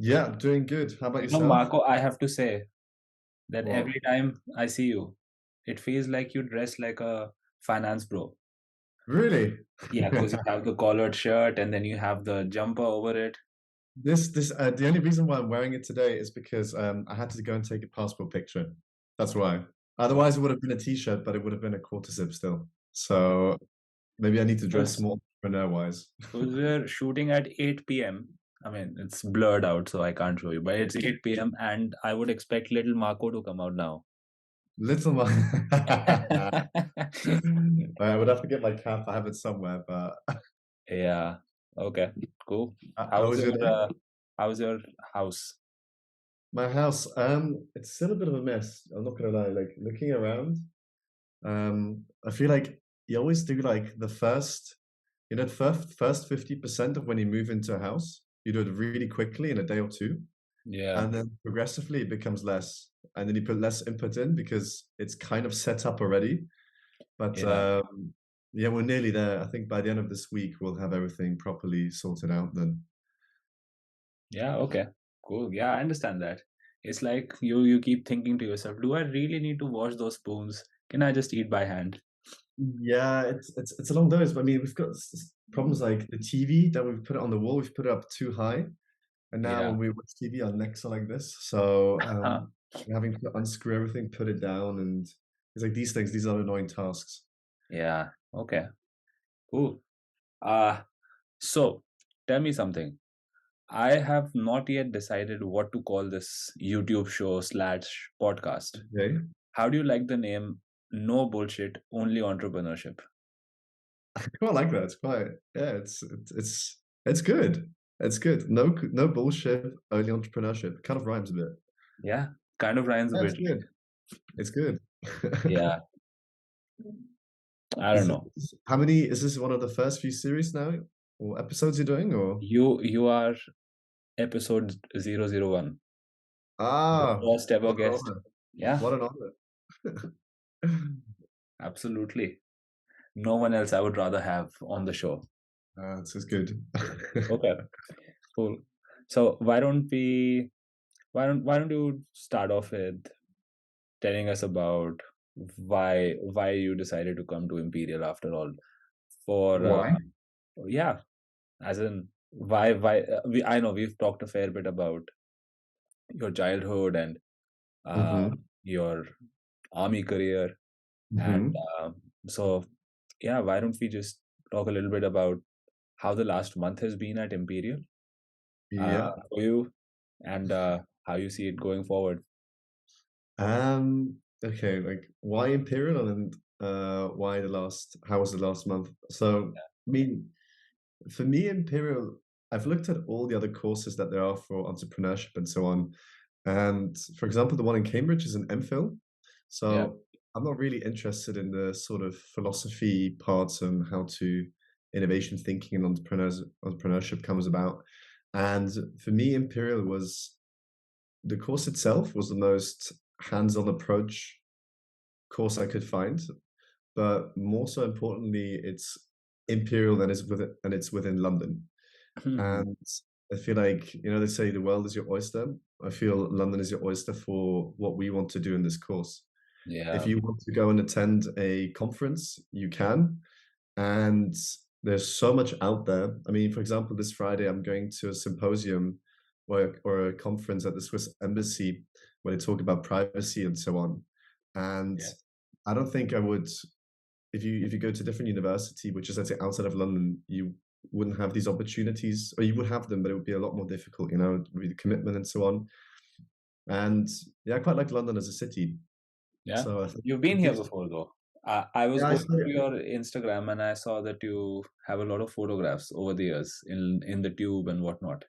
Yeah, I'm doing good. How about You know, yourself? Marco, I have to say that What? every time I see you, it feels like you dress like a finance bro. Really? Yeah, because you have the collared shirt and then you have the jumper over it. The only reason why I'm wearing it today is because I had to go and take a passport picture. That's why. Otherwise, it would have been a t-shirt, but it would have been a quarter zip still. So maybe I need to dress Because more entrepreneur-wise. we're shooting at 8 p.m. I mean, it's blurred out, so I can't show you, but it's 8 p.m. and I would expect little Marco to come out now. Little more. I would have to get my cap. I have it somewhere, but Yeah. Okay. Cool. how How's was your your day? how's your house? My house, it's still a bit of a mess. I'm not gonna lie. Like looking around, I feel like you always do like the first, the first 50% of when you move into a house, you do it really quickly in a day or two, Yeah. and then progressively it becomes less, and then you put less input in because it's kind of set up already. But Yeah. yeah, we're nearly there. I think by the end of this week we'll have everything properly sorted out. Then Yeah, okay. Cool. Yeah, I understand that. It's like you keep thinking to yourself, do I really need to wash those spoons? Can I just eat by hand? yeah, it's along those. But I mean, we've got problems like the TV that we've put it on the wall. We've put it up too high. And now Yeah. when we watch TV, our necks are like this. So Huh. we're having to unscrew everything, put it down, and it's like these things, these are annoying tasks. Yeah. Okay. Cool. Uh so tell me something. I have not yet decided what to call this YouTube show slash podcast. Okay. How do you like the name No Bullshit, Only Entrepreneurship? I quite like that. It's quite yeah, it's good. It's good. No bullshit, only entrepreneurship. Kind of rhymes a bit. Yeah, kind of rhymes a That's bit. good. It's good. Yeah, I don't Is know. this how many is this one of the first few series now or episodes you're doing or You are episode 001. The ah first ever what an guest. honor. Yeah, What an honor. absolutely. No one else I would rather have on the show. This is good. Okay, cool. So why don't you start off with telling us about why you decided to come to Imperial after all? For Why? yeah, as in I know we've talked a fair bit about your childhood and uh, Mhm, your army career, and mhm. so yeah, why don't we just talk a little bit about how the last month has been at Imperial Yeah. for you, and how you see it going forward. Okay, like why Imperial and why the last how was the last month? So I mean for me Imperial, I've looked at all the other courses that there are for entrepreneurship and so on. And for example, the one in Cambridge is an MPhil. Yeah, So I'm not really interested in the sort of philosophy parts and how to innovation thinking and entrepreneurship comes about. And for me, Imperial was the course itself was the most hands-on approach course I could find, but more so importantly, it's Imperial and it's within London. yeah, And I feel like, they say the world is your oyster. I feel London is your oyster for what we want to do in this course. If you want to go and attend a conference, you can. And there's so much out there. I mean, for example, this Friday, I'm going to a symposium or a conference at the Swiss Embassy where they talk about privacy and so on. And yeah, I don't think I would if you go to a different university, which is let's say outside of London, you wouldn't have these opportunities, or you would have them, but it would be a lot more difficult, with the commitment and so on. And yeah, I quite like London as a city. yeah. So I think You've been it here gives before, though. I was yeah, I going saw through your Instagram and I saw that you have a lot of photographs over the years in the tube and whatnot.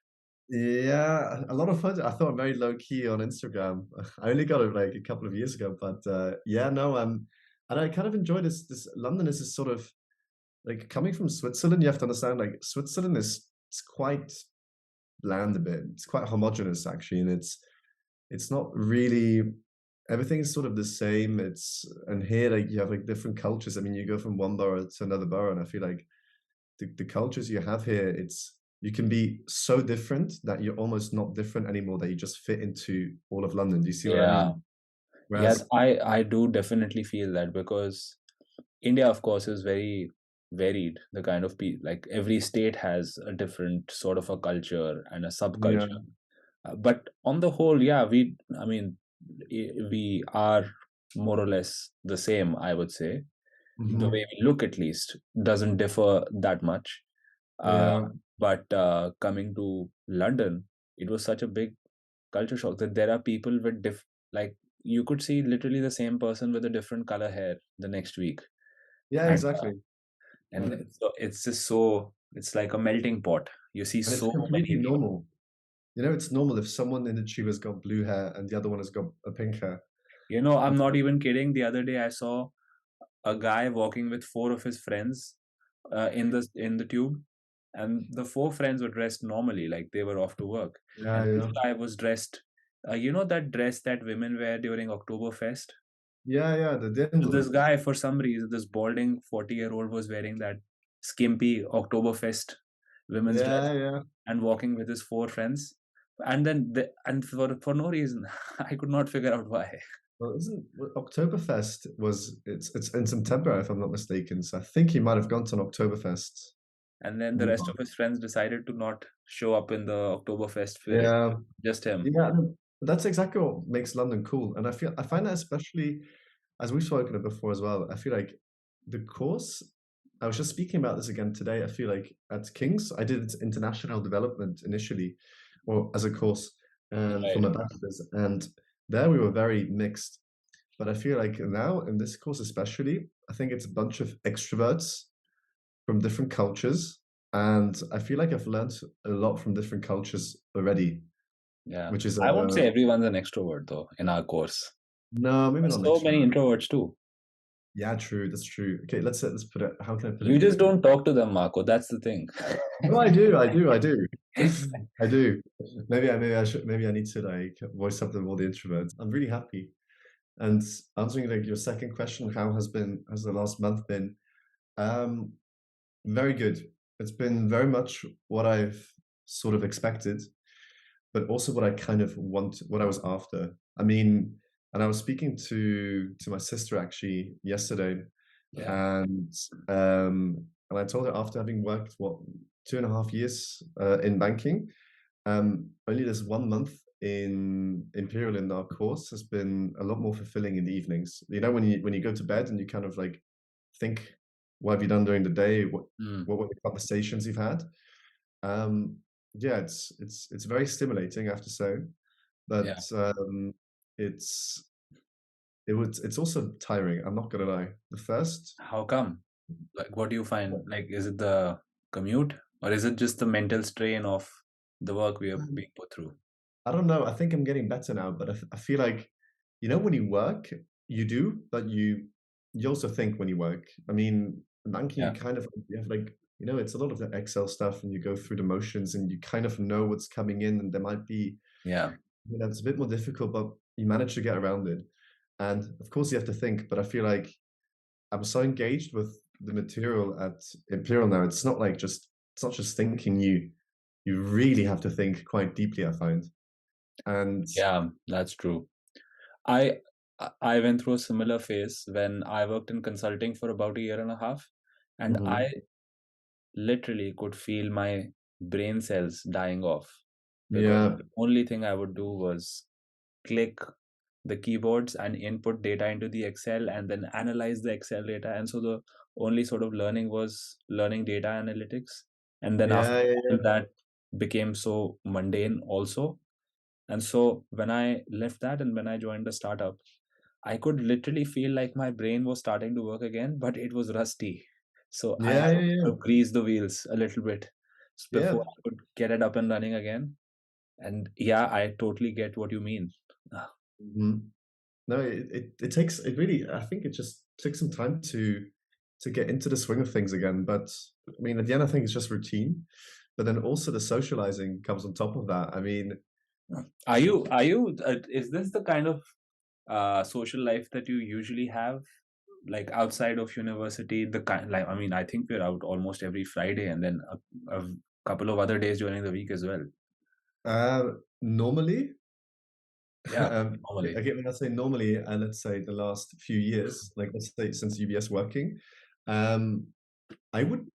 yeah, a lot of fun. I thought I'm very low key on Instagram. I only got it like a couple of years ago, but yeah, no, and I kind of enjoy this. London is this sort of like coming from Switzerland. You have to understand, like Switzerland is it's quite bland a bit. It's quite homogenous actually, and it's not really everything is sort of the same. It's and here like you have like different cultures. I mean, you go from one borough to another borough, and I feel like the cultures you have here, you can be so different that you're almost not different anymore, that you just fit into all of London. Do you see what I Yeah. mean? Yes, Whereas, I do definitely feel that because India, of course, is very varied. The kind of people, like every state has a different sort of a culture and a yeah, subculture. But on the whole, yeah, I mean, we are more or less the same, I would say. The way hmm, we look, at least, doesn't differ that much. Uh, yeah, but coming to London, it was such a big culture shock that there are people with like you could see literally the same person with a different color hair the next week, yeah, and exactly. And so it's just so it's like a melting pot. You see and it's so completely many people. normal. You know, it's normal if someone in the tube has got blue hair and the other one has got a pink hair. I'm not even kidding. The other day I saw a guy walking with four of his friends in the tube, and the four friends were dressed normally, like they were off to work, Yeah, and this yeah, guy was dressed. That dress that women wear during Oktoberfest. yeah, yeah. The So this Dindel. guy, for some reason, this balding 40-year-old was wearing that skimpy Oktoberfest women's dress Yeah, yeah. and walking with his four friends. And then, and for no reason, I could not figure out why. Well, isn't Oktoberfest was it's in September if I'm not mistaken. So I think he might have gone to an Oktoberfest. And then the rest nearby. of his friends decided to not show up in the Oktoberfest spirit. Yeah, Just him. yeah. No, that's exactly what makes London cool, and I find that especially as we've spoken of before as well. I feel like the course. I was just speaking about this again today. I feel like at King's, I did international development initially, or as a course, and for Right. my bachelor's, and there we were very mixed. But I feel like now in this course especially, I think it's a bunch of extroverts from different cultures, and I feel like I've learned a lot from different cultures already, Yeah. which is I won't say everyone's an extrovert though in our course. no, maybe There's not an so many extrovert. introverts too. Yeah, true, that's true. Okay, let's put it. How can I put You it just differently? don't talk to them, Marco. That's the thing. No, I do. I do. Maybe I need to like voice up them all the introverts. I'm really happy. And answering like your second question, has the last month been? Um, Very good. It's been very much what I've sort of expected, but also what I kind of what I was after. I mean, and I was speaking to my sister actually yesterday, Yeah. and and I told her after having worked 2.5 years in banking, only this 1 month in Imperial in our course has been a lot more fulfilling in the evenings. You know, when you go to bed and you kind of like think, what have you done during the day? Mm, What were the conversations you've had? Um, yeah, it's very stimulating, I have to say, but yeah. it's it's also tiring. I'm not gonna lie. The first, How come? Like, what do you find? Like, is it the commute or is it just the mental strain of the work we are being put through? I don't know. I think I'm getting better now, but I feel like, you know, when you work, you do, but you also think when you work. I mean, in banking, Yeah. you have like, you know, it's a lot of the Excel stuff, and you go through the motions, and you kind of know what's coming in, and there might be, Yeah. you know, it's a bit more difficult, but you manage to get around it. And of course, you have to think, but I feel like I'm so engaged with the material at Imperial now. It's not just thinking. You really have to think quite deeply, I find. And Yeah, that's true. I I went through a similar phase when I worked in consulting for about a year and a half, and I mhm. literally could feel my brain cells dying off because Yeah, the only thing I would do was click the keyboards and input data into the Excel and then analyze the Excel data. And so the only sort of learning was learning data analytics. And then after yeah, yeah, a yeah, while, that became so mundane also. And so when I left that and when I joined the startup, I could literally feel like my brain was starting to work again, but it was rusty. So I yeah, had yeah, yeah. to grease the wheels a little bit before Yeah. I could get it up and running again. And yeah, I totally get what you mean. Ah, Mhm. No, it takes it really. I think it just took some time to get into the swing of things again. But I mean, at the end, I think it's just routine. But then also the socializing comes on top of that. I mean, is this the kind of social life that you usually have, like outside of university? The kind, like, I mean, I think we're out almost every Friday, and then couple of other days during the week as well. Normally, Yeah, normally. okay, when I say normally, let's say the last few years, like let's say since UBS working, um, I would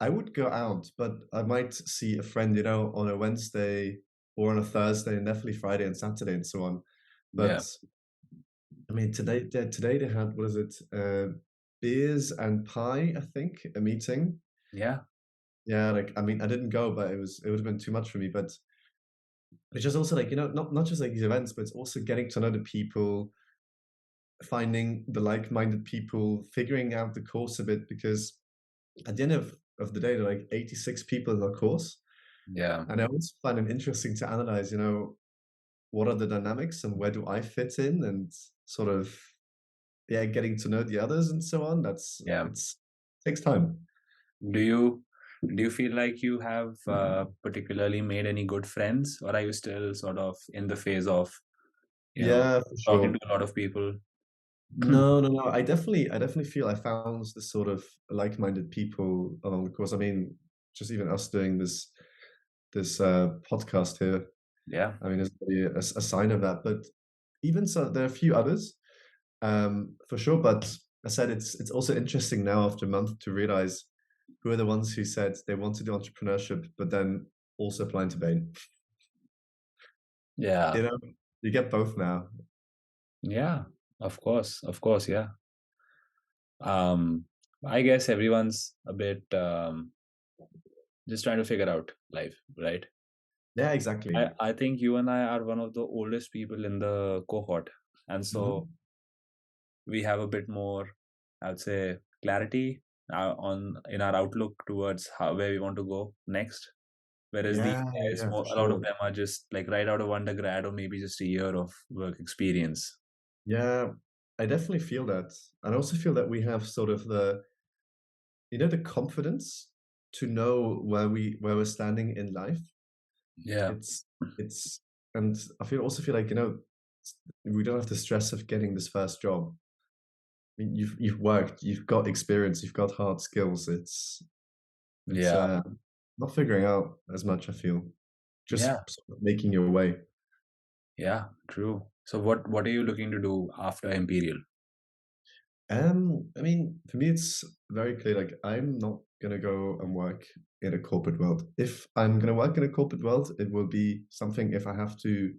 I would go out, but I might see a friend, on a Wednesday or on a Thursday, and definitely Friday and Saturday and so on. Yeah, But I mean, today they had, what is it? Beers and pie, I think, a meeting. yeah, Yeah, like I mean, I didn't go, but it would have been too much for me. But it's just also like, not just like these events, but it's also getting to know the people, finding the like-minded people, figuring out the course a bit, because at the end of the day, there are like 86 people in our course. yeah, And I always find it interesting to analyze, what are the dynamics and where do I fit in, and sort of, yeah, getting to know the others and so on. yeah. It's takes time. Do you do you feel like you have particularly made any good friends, or are you still sort of in the phase of, you know, Yeah, for talking sure. to a lot of people? No, no, no. I definitely feel I found this sort of like-minded people along the course. I mean, just even us doing this podcast here, Yeah, I mean, is really a sign of that. But even so, there are a few others, for sure. But I said it's also interesting now after a month to realize who are the ones who said they want to do entrepreneurship, but then also applying to Bain. yeah, You know, you get both now. yeah. Of course, yeah. Um, I guess everyone's a bit just trying to figure out life, right? Yeah, exactly. I think you and I are one of the oldest people in the cohort, and so Mhm. we have a bit more, I would say, clarity on in our outlook towards how where we want to go next. Whereas these Yeah, guys, yeah, for a lot of sure. them are just like right out of undergrad or maybe just a year of work experience. Yeah, I definitely feel that. And I also feel that we have sort of the confidence to know where we're standing in life. Yeah, It's it's and also feel like, we don't have the stress of getting this first job. I mean, you've worked, you've got experience, you've got hard skills. It's yeah, not figuring out as much, I feel. yeah, Just sort of making your way. yeah. True. So what are you looking to do after Imperial? I mean, for me, it's very clear. Like, I'm not gonna go and work in a corporate world. If I'm gonna work in a corporate world, it will be something if I have to.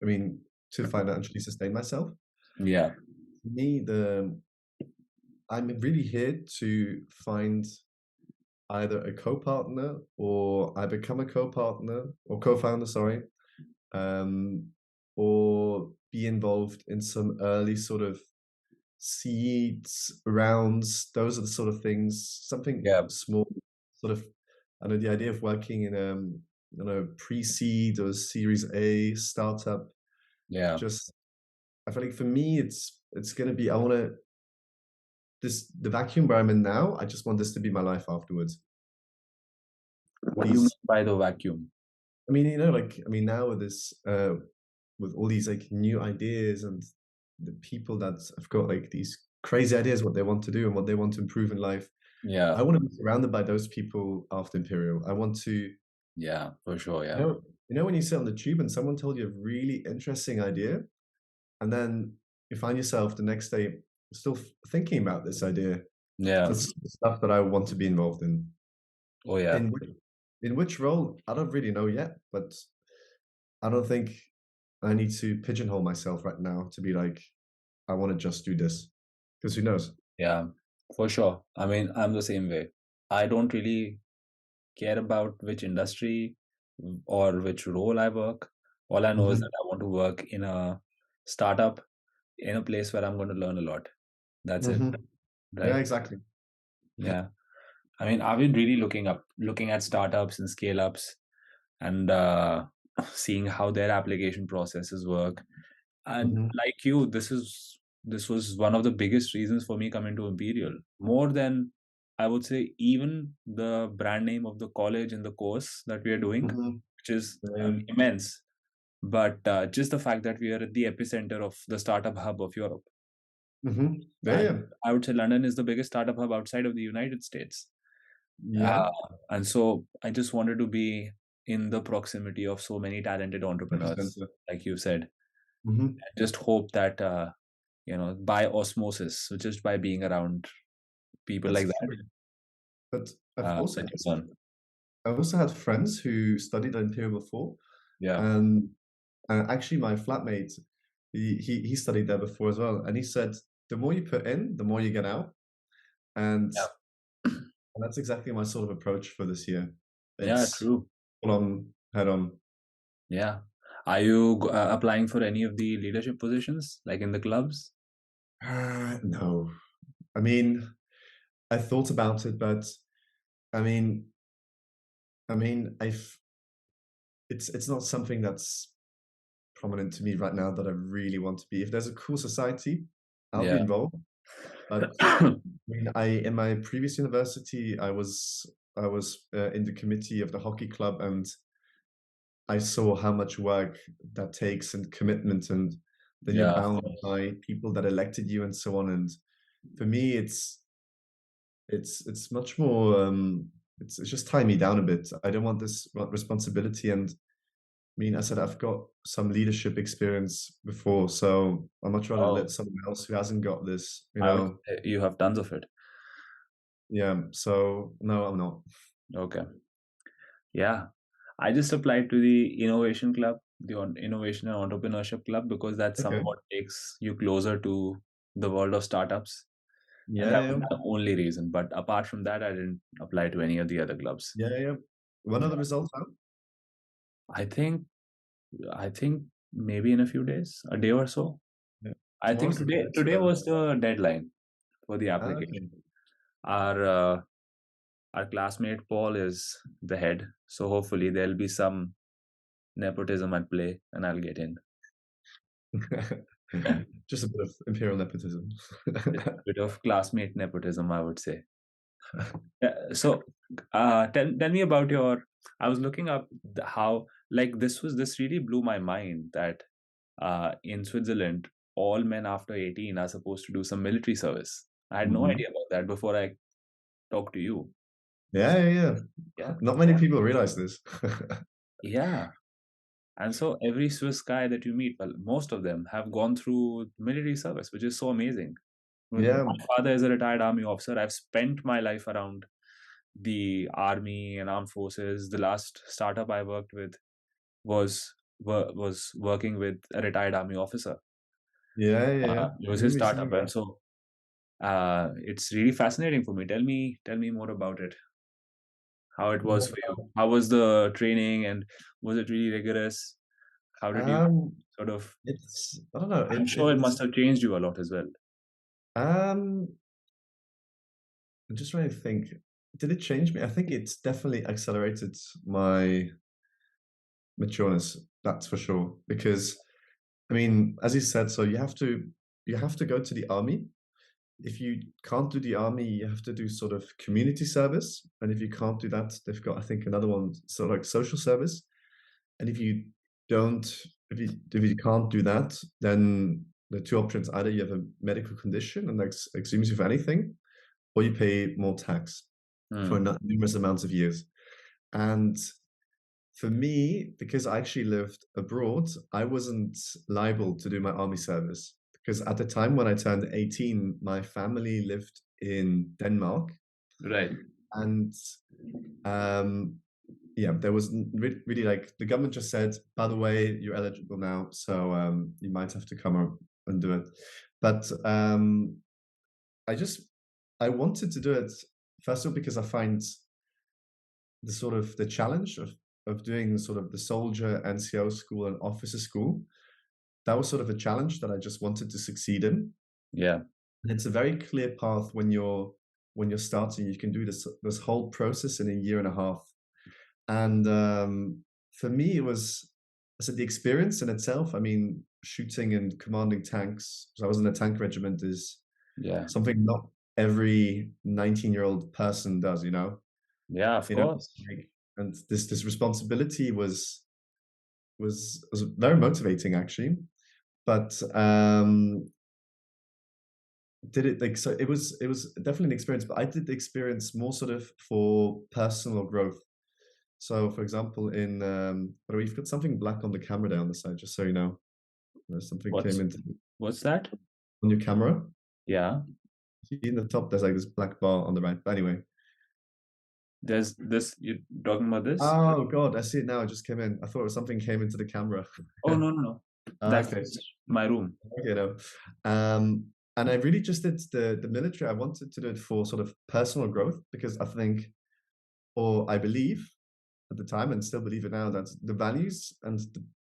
I mean, to financially sustain myself. Yeah, For me, the I'm really here to find either a co-partner or I become a co-partner or co-founder. Sorry, um, or be involved in some early sort of seeds, rounds, those are the sort of things, something yeah, small, sort of, I know the idea of working in pre-seed or Series A startup, yeah. just I feel like for me it's gonna be I wanna the vacuum where I'm in now, I just want this to be my life afterwards. What do you mean These by the vacuum? I mean, now with this with all these like new ideas and the people that have got like these crazy ideas what they want to do and what they want to improve in life. I Yeah, want to be surrounded by those people after Imperial. I want to, yeah, for sure. you Yeah, know, when you sit on the tube and someone told you a really interesting idea, and then you find yourself the next day still thinking about this idea. yeah. That's the stuff that I want to be involved in. Oh, yeah, In which role, I don't really know yet, but I don't think I need to pigeonhole myself right now to be like, I want to just do this. Because who knows? yeah, for sure. I mean, I'm the same way. I don't really care about which industry or which role I work. All I know is that Hmm. I want to work in a startup in a place where I'm going to learn a lot. That's it, Hmm. Yeah, right? exactly. Yeah. I mean, I've been really looking at startups and scale ups and seeing how their application processes work. And Hmm. like you, this was one of the biggest reasons for me coming to Imperial. More than I would say, even the brand name of the college and the course that we are doing, Hmm. which is Yeah. immense. But just the fact that we are at the epicenter of the startup hub of Europe, Hmm. Yeah, and yeah. I would say London is the biggest startup hub outside of the United States. Yeah. Uh, and so I just wanted to be in the proximity of so many talented 100%. entrepreneurs, like you said. Mhm. I just hope that, by osmosis, so just by being around people That's like that, true. But I've also that had you learn. I've also had friends who studied at Imperial before, Yeah. and actually my flatmate, he studied there before as well, and he said the more you put in, the more you get out, and Yeah. that's exactly my sort of approach for this year. Yeah, It's true. full on, head on. Yeah. Are you applying for any of the leadership positions, like in the clubs? No, I mean, I thought about it, but I mean, I've it's not something that's prominent to me right now that I really want to be. If there's a cool society, I'll be Yeah. involved. But I mean, I in my previous university, I was in the committee of the hockey club, and I saw how much work that takes and commitment, and then you're Yeah, of bound course. by people that elected you and so on. And for me, it's much more. It's just tying me down a bit. I don't want this responsibility. And I mean, I said I've got some leadership experience before, so I'd much rather Oh, let someone else who hasn't got this, you I would know. say you have tons of it. Yeah. So no, I'm not. Okay. Yeah. I just applied to the Innovation Club, the Innovation and Entrepreneurship Club, because that Okay. somewhat takes you closer to the world of startups. And Yeah, that yeah, was the only reason. But apart from that, I didn't apply to any of the other clubs. yeah, yeah. When are the Yeah. results out? I think I think maybe in a few days, a day or so. Yeah. I think Tomorrow's the today third, today so was the deadline for the okay. application. Our uh, our classmate Paul is the head, so hopefully there'll be some nepotism at play, and I'll get in. Just a bit of imperial nepotism. Just a bit of classmate nepotism, I would say. So, tell me about your. I was looking up how, like, this really blew my mind that in Switzerland, all men after 18 are supposed to do some military service. I had no Mhm. idea about that before I talked to you. Yeah, yeah, yeah. Yeah, Not many people realize this. yeah. And so every Swiss guy that you meet, well, most of them have gone through military service, which is so amazing. Yeah, My father is a retired army officer. I've spent my life around the army and armed forces. The last startup I worked with was was working with a retired army officer. yeah, yeah, yeah. It was his Remember you startup, saying and that. so it's really fascinating for me. Tell me more about it. How it was More for you? How was the training, and was it really rigorous? How did you Um, sort of? it's I don't know. I'm sure it must have changed you a lot as well. Um, I'm just trying to think. Did it change me? I think it's definitely accelerated my matureness. That's for sure. Because I mean, as you said, so you have to go to the army. If you can't do the army, you have to do sort of community service. And if you can't do that, they've got, I think, another one, so like social service. And don't, if you can't do that, then the two options, either you have a medical condition and that exumes you for anything, or you pay more tax for Hmm. numerous amounts of years. And for me, because I actually lived abroad, I wasn't liable to do my army service because at the time when I turned 18, my family lived in Denmark, Right. and um, yeah, there was really like the government just said, by the way, you're eligible now, so you might have to come up and do it. But I just I wanted to do it first of all because I find the sort of the challenge of doing sort of the soldier NCO school and officer school. That was sort of a challenge that I just wanted to succeed in. Yeah. And it's a very clear path when you're starting. You can do this whole process in a year and a half. And for me, it was, I said, the experience in itself. I mean, shooting and commanding tanks. So I was in a tank regiment is Yeah. something not every 19-year-old person does. Yeah. Of You know, course. like, and this responsibility was very motivating actually. But did it like so it was definitely an experience, but I did the experience more sort of for personal growth. So for example, by the way, you've got something black on the camera there on the side, just so you know. There's something came What's into what's that? on your camera. Yeah, See in the top, there's like this black bar on the right. But anyway. there's this. You talking about this? Oh God, I see it now. It just came in. I thought it was something came into the camera. Oh, no, no, no. That's Okay. just my room. Okay, no. And I really just did the military. I wanted to do it for sort of personal growth because I think, or I believe at the time and still believe it now, that the values and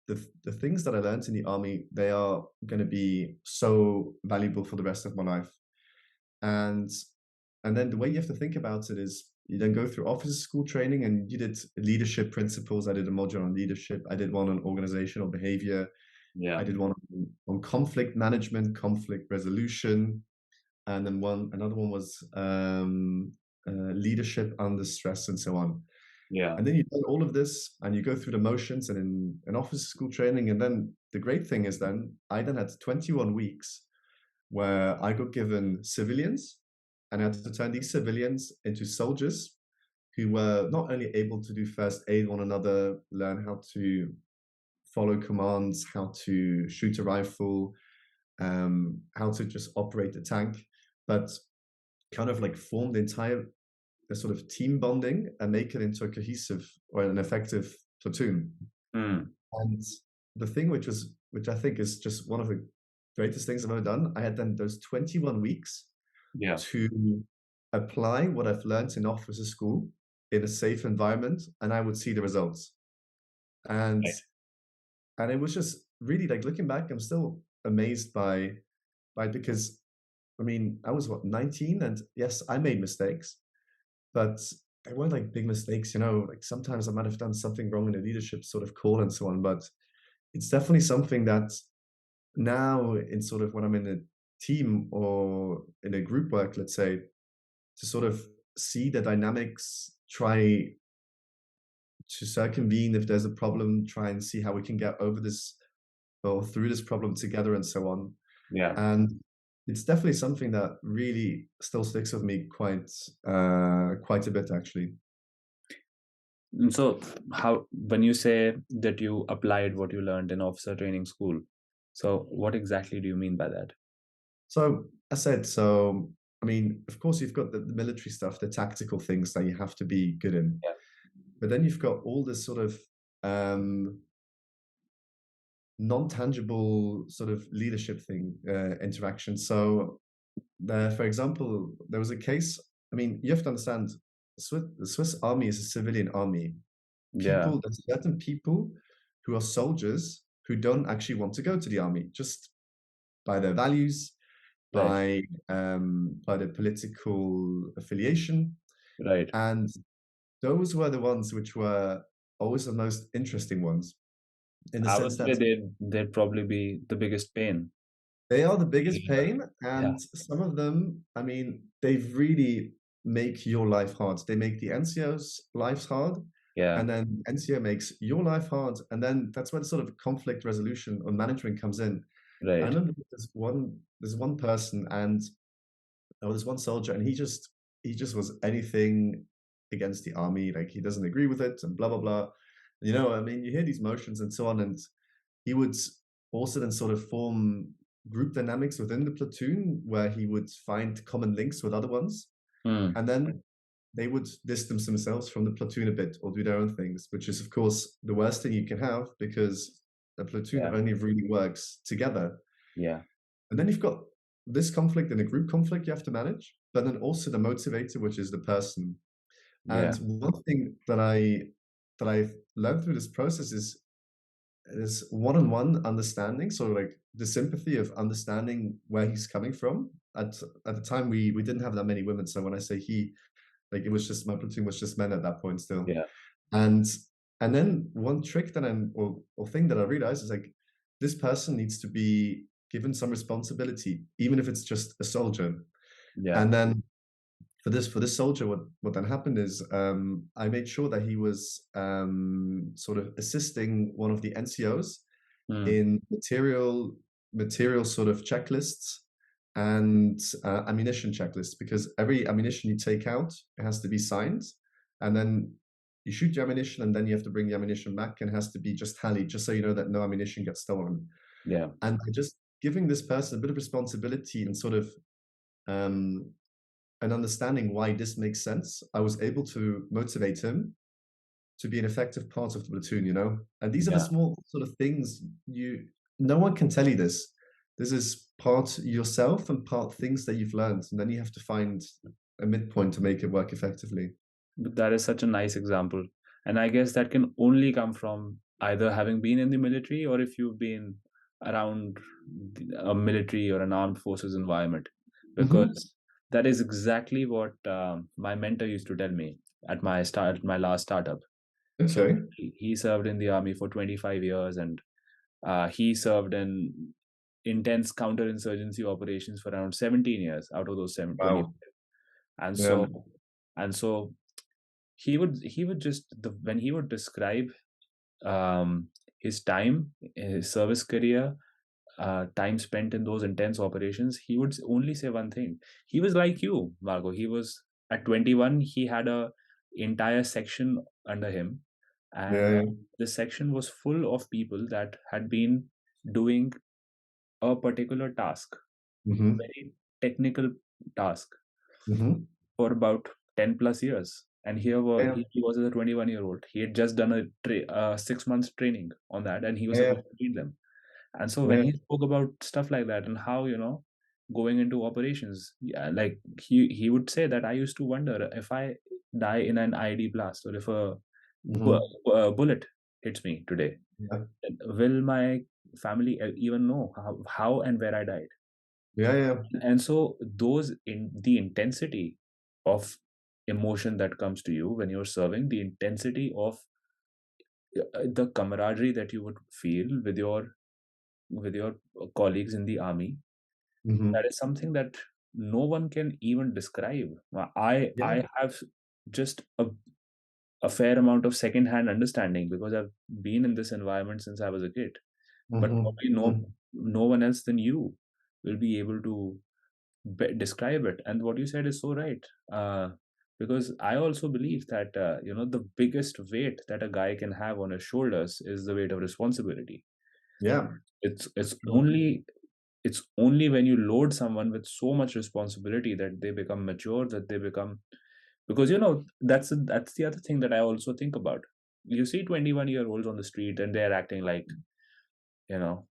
the things that I learned in the army, they are going to be so valuable for the rest of my life. And and then the way you have to think about it is you then go through officer school training and you did leadership principles. I did a module on leadership. I did one on organizational behavior. I Yeah, did one on conflict management, conflict resolution, and then another one was leadership under stress and so on. yeah, And then you do all of this and you go through the motions and in an officer school training. And then the great thing is then I then had 21 weeks where I got given civilians and I had to turn these civilians into soldiers who were not only able to do first aid one another, learn how to follow commands, how to shoot a rifle, how to just operate a tank, but kind of like form the entire the sort of team bonding and make it into a cohesive or an effective platoon. mm, And the thing which I think is just one of the greatest things I've ever done, I had done those 21 weeks yeah, to apply what I've learned in officer school in a safe environment, and I would see the results. And right. and it was just really like looking back, I'm still amazed by because I mean I was what 19, and yes, I made mistakes, but they weren't like big mistakes, you know. Like sometimes I might have done something wrong in a leadership sort of call and so on, but it's definitely something that now in sort of when I'm in a team or in a group work, let's say, to sort of see the dynamics, try to circumvene if there's a problem, try and see how we can get over this or through this problem together and so on. Yeah. And it's definitely something that really still sticks with me quite a bit actually. And so, how when you say that you applied what you learned in officer training school, so what exactly do you mean by that? So I said, so I mean, of course, you've got the military stuff, the tactical things that you have to be good in, Yeah. but then you've got all this sort of non-tangible sort of leadership thing, interaction. So there, for example, there was a case. I mean, you have to understand, the Swiss army is a civilian army. Yeah. There's certain people who are soldiers who don't actually want to go to the army, just by their values, Right. by their political affiliation, Right. and those were the ones which were always the most interesting ones, in the I would sense say that they'd probably be the biggest pain. they are the biggest Yeah. pain, Yeah. and some of them, I mean, they really make your life hard. They make the NCO's lives hard, Yeah. and then NCO makes your life hard, and then that's where the sort of conflict resolution or management comes in. I Right. remember there's one person, and there's one soldier, and he just was anything against the army. Like he doesn't agree with it, and blah blah blah. You know, I mean, you hear these motions and so on, and he would also then sort of form group dynamics within the platoon where he would find common links with other ones, Mm. and then they would distance themselves from the platoon a bit or do their own things, which is of course the worst thing you can have because a platoon Yeah. only really works together. Yeah. And then you've got this conflict and a group conflict you have to manage, but then also the motivator, which is the person. And Yeah. one thing that I've learned through this process is one-on-one understanding. So like the sympathy of understanding where he's coming from. At the time we didn't have that many women. So when I say he, like it was just my platoon was just men at that point still. Yeah. And and then one trick that or thing that I realized is like this person needs to be given some responsibility, even if it's just a soldier. Yeah. And then for this soldier, what then happened is I made sure that he was sort of assisting one of the NCOs Mm. in material sort of checklists and ammunition checklist, because every ammunition you take out, it has to be signed, and then you shoot your ammunition, and then you have to bring the ammunition back, and it has to be just tallied, just so you know that no ammunition gets stolen. Yeah. And by just giving this person a bit of responsibility and sort of um, an understanding why this makes sense, I was able to motivate him to be an effective part of the platoon, you know? And these are the Yeah. small sort of things no one can tell you this. This is part yourself and part things that you've learned. And then you have to find a midpoint to make it work effectively. But that is such a nice example. And I guess that can only come from either having been in the military or if you've been around a military or an armed forces environment. Hmm. Because that is exactly what my mentor used to tell me at my last startup. So Okay. he served in the army for 25 years, and he served in intense counterinsurgency operations for around 17 years out of those 20. Wow. And Yeah. so he would just when he would describe his time, his service career, time spent in those intense operations, he would only say one thing. He was like you, Marco. He was at 21. He had a entire section under him, and Yeah. the section was full of people that had been doing a particular task, a Hmm. very technical task, Hmm. for about 10 plus years. And Yeah. he was a 21-year-old. He had just done a 6 months training on that, and he was Yeah. supposed to lead them. And so when Yeah. he spoke about stuff like that and how, going into operations, yeah, like he would say that I used to wonder if I die in an IED blast, or if Hmm. a bullet hits me today, Yeah. will my family even know how and where I died? Yeah. Yeah. And so those in the intensity of emotion that comes to you when you're serving, the intensity of the camaraderie that you would feel with your colleagues in the army, that Hmm. is something that no one can even describe. I Yeah. have just a fair amount of second-hand understanding because I've been in this environment since I was a kid. But Hmm. probably no one else than you will be able to describe it. And what you said is so right. Because I also believe that the biggest weight that a guy can have on his shoulders is the weight of responsibility. Yeah. It's it's Sure. only it's only when you load someone with so much responsibility that they become mature, that they become, because that's the other thing that I also think about. You see 21-year-olds on the street and they're acting like, you know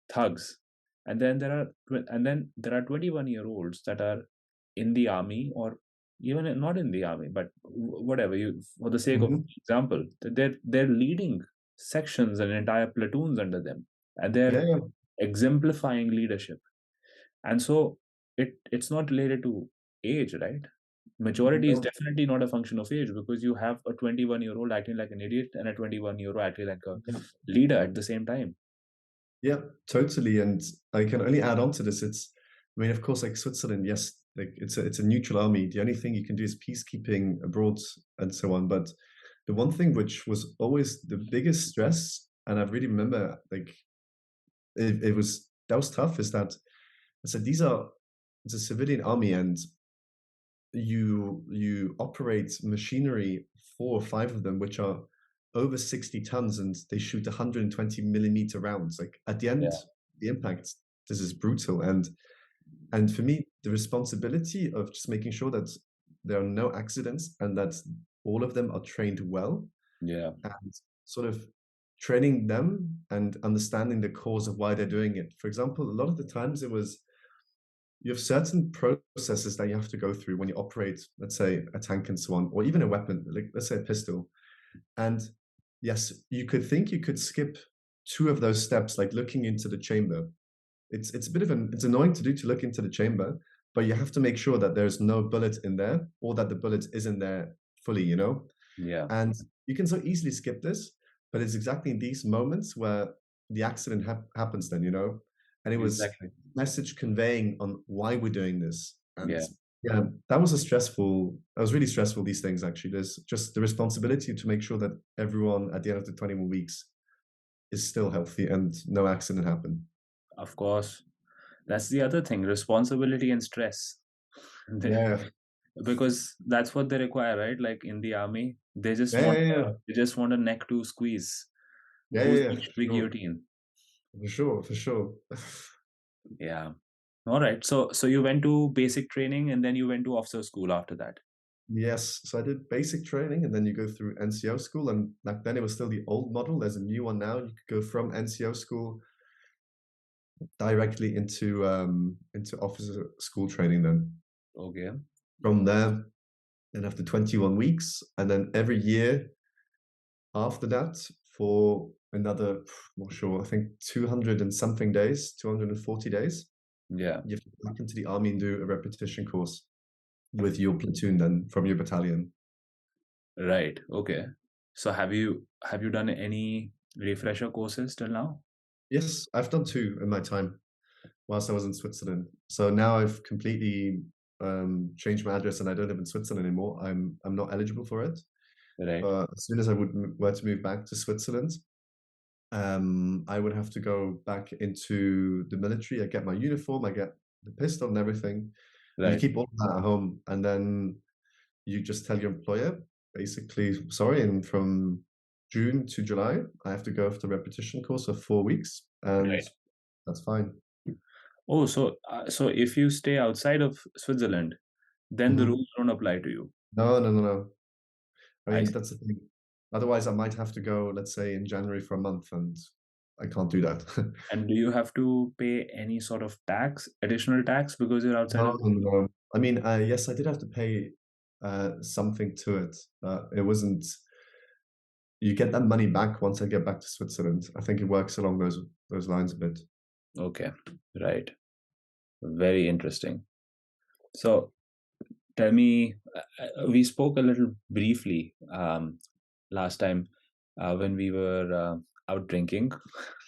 thugs. And then there are 21-year-olds that are in the army, or even not in the army, but whatever, you for the sake of Hmm. example, that they're leading sections and entire platoons under them, and they're Yeah. Yeah. exemplifying leadership. And so it's not related to age, right? Maturity is No. definitely not a function of age, because you have a 21-year-old acting like an idiot and a 21-year-old acting like a Yeah. leader at the same time. Yeah, totally. And I can only add on to this. I mean, of course, like Switzerland, yes, like it's a neutral army. The only thing you can do is peacekeeping abroad and so on. But the one thing which was always the biggest stress, and I really remember, like it was that was tough, is that I said it's a civilian army, and you operate machinery, 4 or 5 of them, which are over 60 tons, and they shoot 120 millimeter rounds. Like at the end, Yeah, the impact, this is brutal. And for me, the responsibility of just making sure that there are no accidents and that all of them are trained well, yeah, and sort of training them and understanding the cause of why they're doing it. For example, a lot of the times it was you have certain processes that you have to go through when you operate, let's say, a tank and so on, or even a weapon, like let's say a pistol. And yes, you could think you could skip 2 of those steps, like looking into the chamber. It's a bit of it's annoying to do, to look into the chamber, but you have to make sure that there's no bullet in there, or that the bullet isn't there fully, you know? yeah, And you can so easily skip this, but it's exactly in these moments where the accident happens then, you know? And it was exactly. message conveying on why we're doing this. And Yeah, yeah, that was really stressful, these things actually. There's just the responsibility to make sure that everyone at the end of the 21 weeks is still healthy and no accident happened. of course. That's the other thing, responsibility and stress. They, Yeah, because that's what they require, right? Like in the army, yeah, yeah, yeah, they just want a neck to squeeze. yeah, Who's yeah, yeah, next to be guillotine? for sure, for sure. Yeah. All right. So you went to basic training and then you went to officer school after that. Yes, so I did basic training, and then you go through NCO school, and back then it was still the old model. There's a new one now. You could go from NCO school directly into officer school training. Then Okay. from there, then after 21 weeks, and then every year after that for another, not sure, I think 200 and something days, 240 days, Yeah. you have to go back into the army and do a repetition course with your platoon then from your battalion. Right. Okay. So have you done any refresher courses till now? Yes, I've done two in my time whilst I was in Switzerland. So now I've completely changed my address and I don't live in Switzerland anymore. I'm not eligible for it. Right. But as soon as I were to move back to Switzerland, I would have to go back into the military. I get my uniform, I get the pistol and everything. You Right. keep all of that at home, and then you just tell your employer, basically, sorry, and from June to July, I have to go for the repetition course of 4 weeks, and Right. that's fine. Oh, so if you stay outside of Switzerland, then the Mhm. rules don't apply to you. No, no, no, no. I I mean, see. that's the thing. Otherwise, I might have to go, let's say, in January for a month, and I can't do that. And do you have to pay any sort of tax, additional tax because you're outside No, of? no, no. I mean, yes, I did have to pay something to it. It wasn't. You get that money back once I get back to Switzerland. I think it works along those lines a bit. Okay. Right. Very interesting. So tell me, we spoke a little briefly last time when we were out drinking,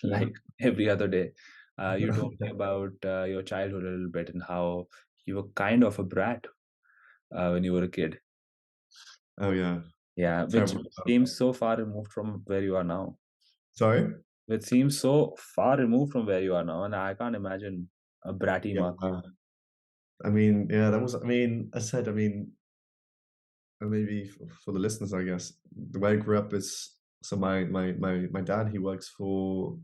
Yeah. like every other day. You told me about your childhood a little bit and how you were kind of a brat when you were a kid. Oh yeah, Yeah, which terrible. seems so far removed from where you are now. Sorry. Which seems so far removed from where you are now, and I can't imagine a bratty Yeah. Marco. I mean, yeah, that was. I mean, I said. I mean, maybe for the listeners, I guess the way I grew up is so my dad he works for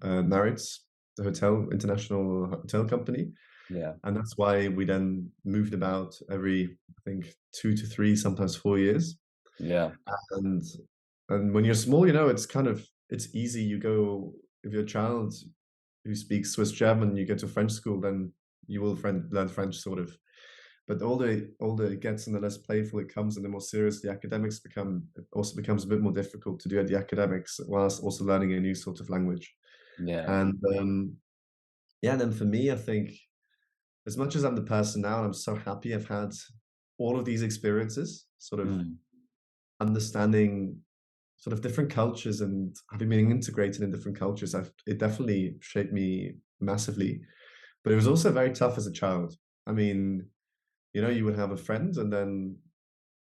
Marriott's, the hotel international hotel company, Yeah, and that's why we then moved about every I think 2 to 3, sometimes 4 years. yeah, And when you're small, it's kind of it's easy. You go if you're a child who speaks Swiss German, you go to French school, then you will learn French sort of. But the older it gets and the less playful it comes and the more serious the academics become, it also becomes a bit more difficult to do the academics whilst also learning a new sort of language. yeah. And yeah, and then for me, I think as much as I'm the person now, and I'm so happy I've had all of these experiences, sort of Mm, understanding sort of different cultures and having been integrated in different cultures, it definitely shaped me massively. But it was also very tough as a child. I mean, you would have a friend and then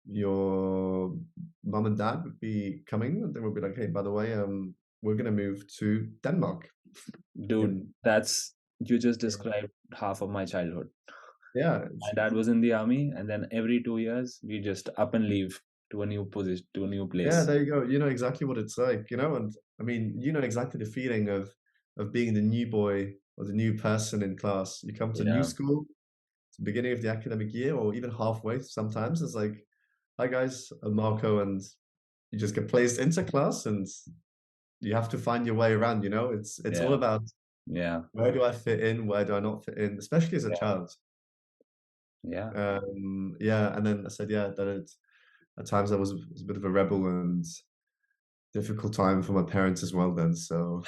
your mom and dad would be coming and they would be like, hey, by the way, we're going to move to Denmark. dude, And that's you just described half of my childhood. yeah, My dad was in the army, and then every 2 years we just up and leave to a new position, to a new yeah, place. there you go. You know exactly what it's like, and I mean, you know exactly the feeling of being the new boy or the new person in class. You come to new Yeah, school, it's the beginning of the academic year, or even halfway sometimes. It's like, hi guys, I'm Marco, and you just get placed into class and you have to find your way around, it's all yeah, about yeah, where do I fit in, where do I not fit in, especially as a yeah, child. yeah. Yeah, and then I said, yeah, that at times I was a bit of a rebel and difficult time for my parents as well then. So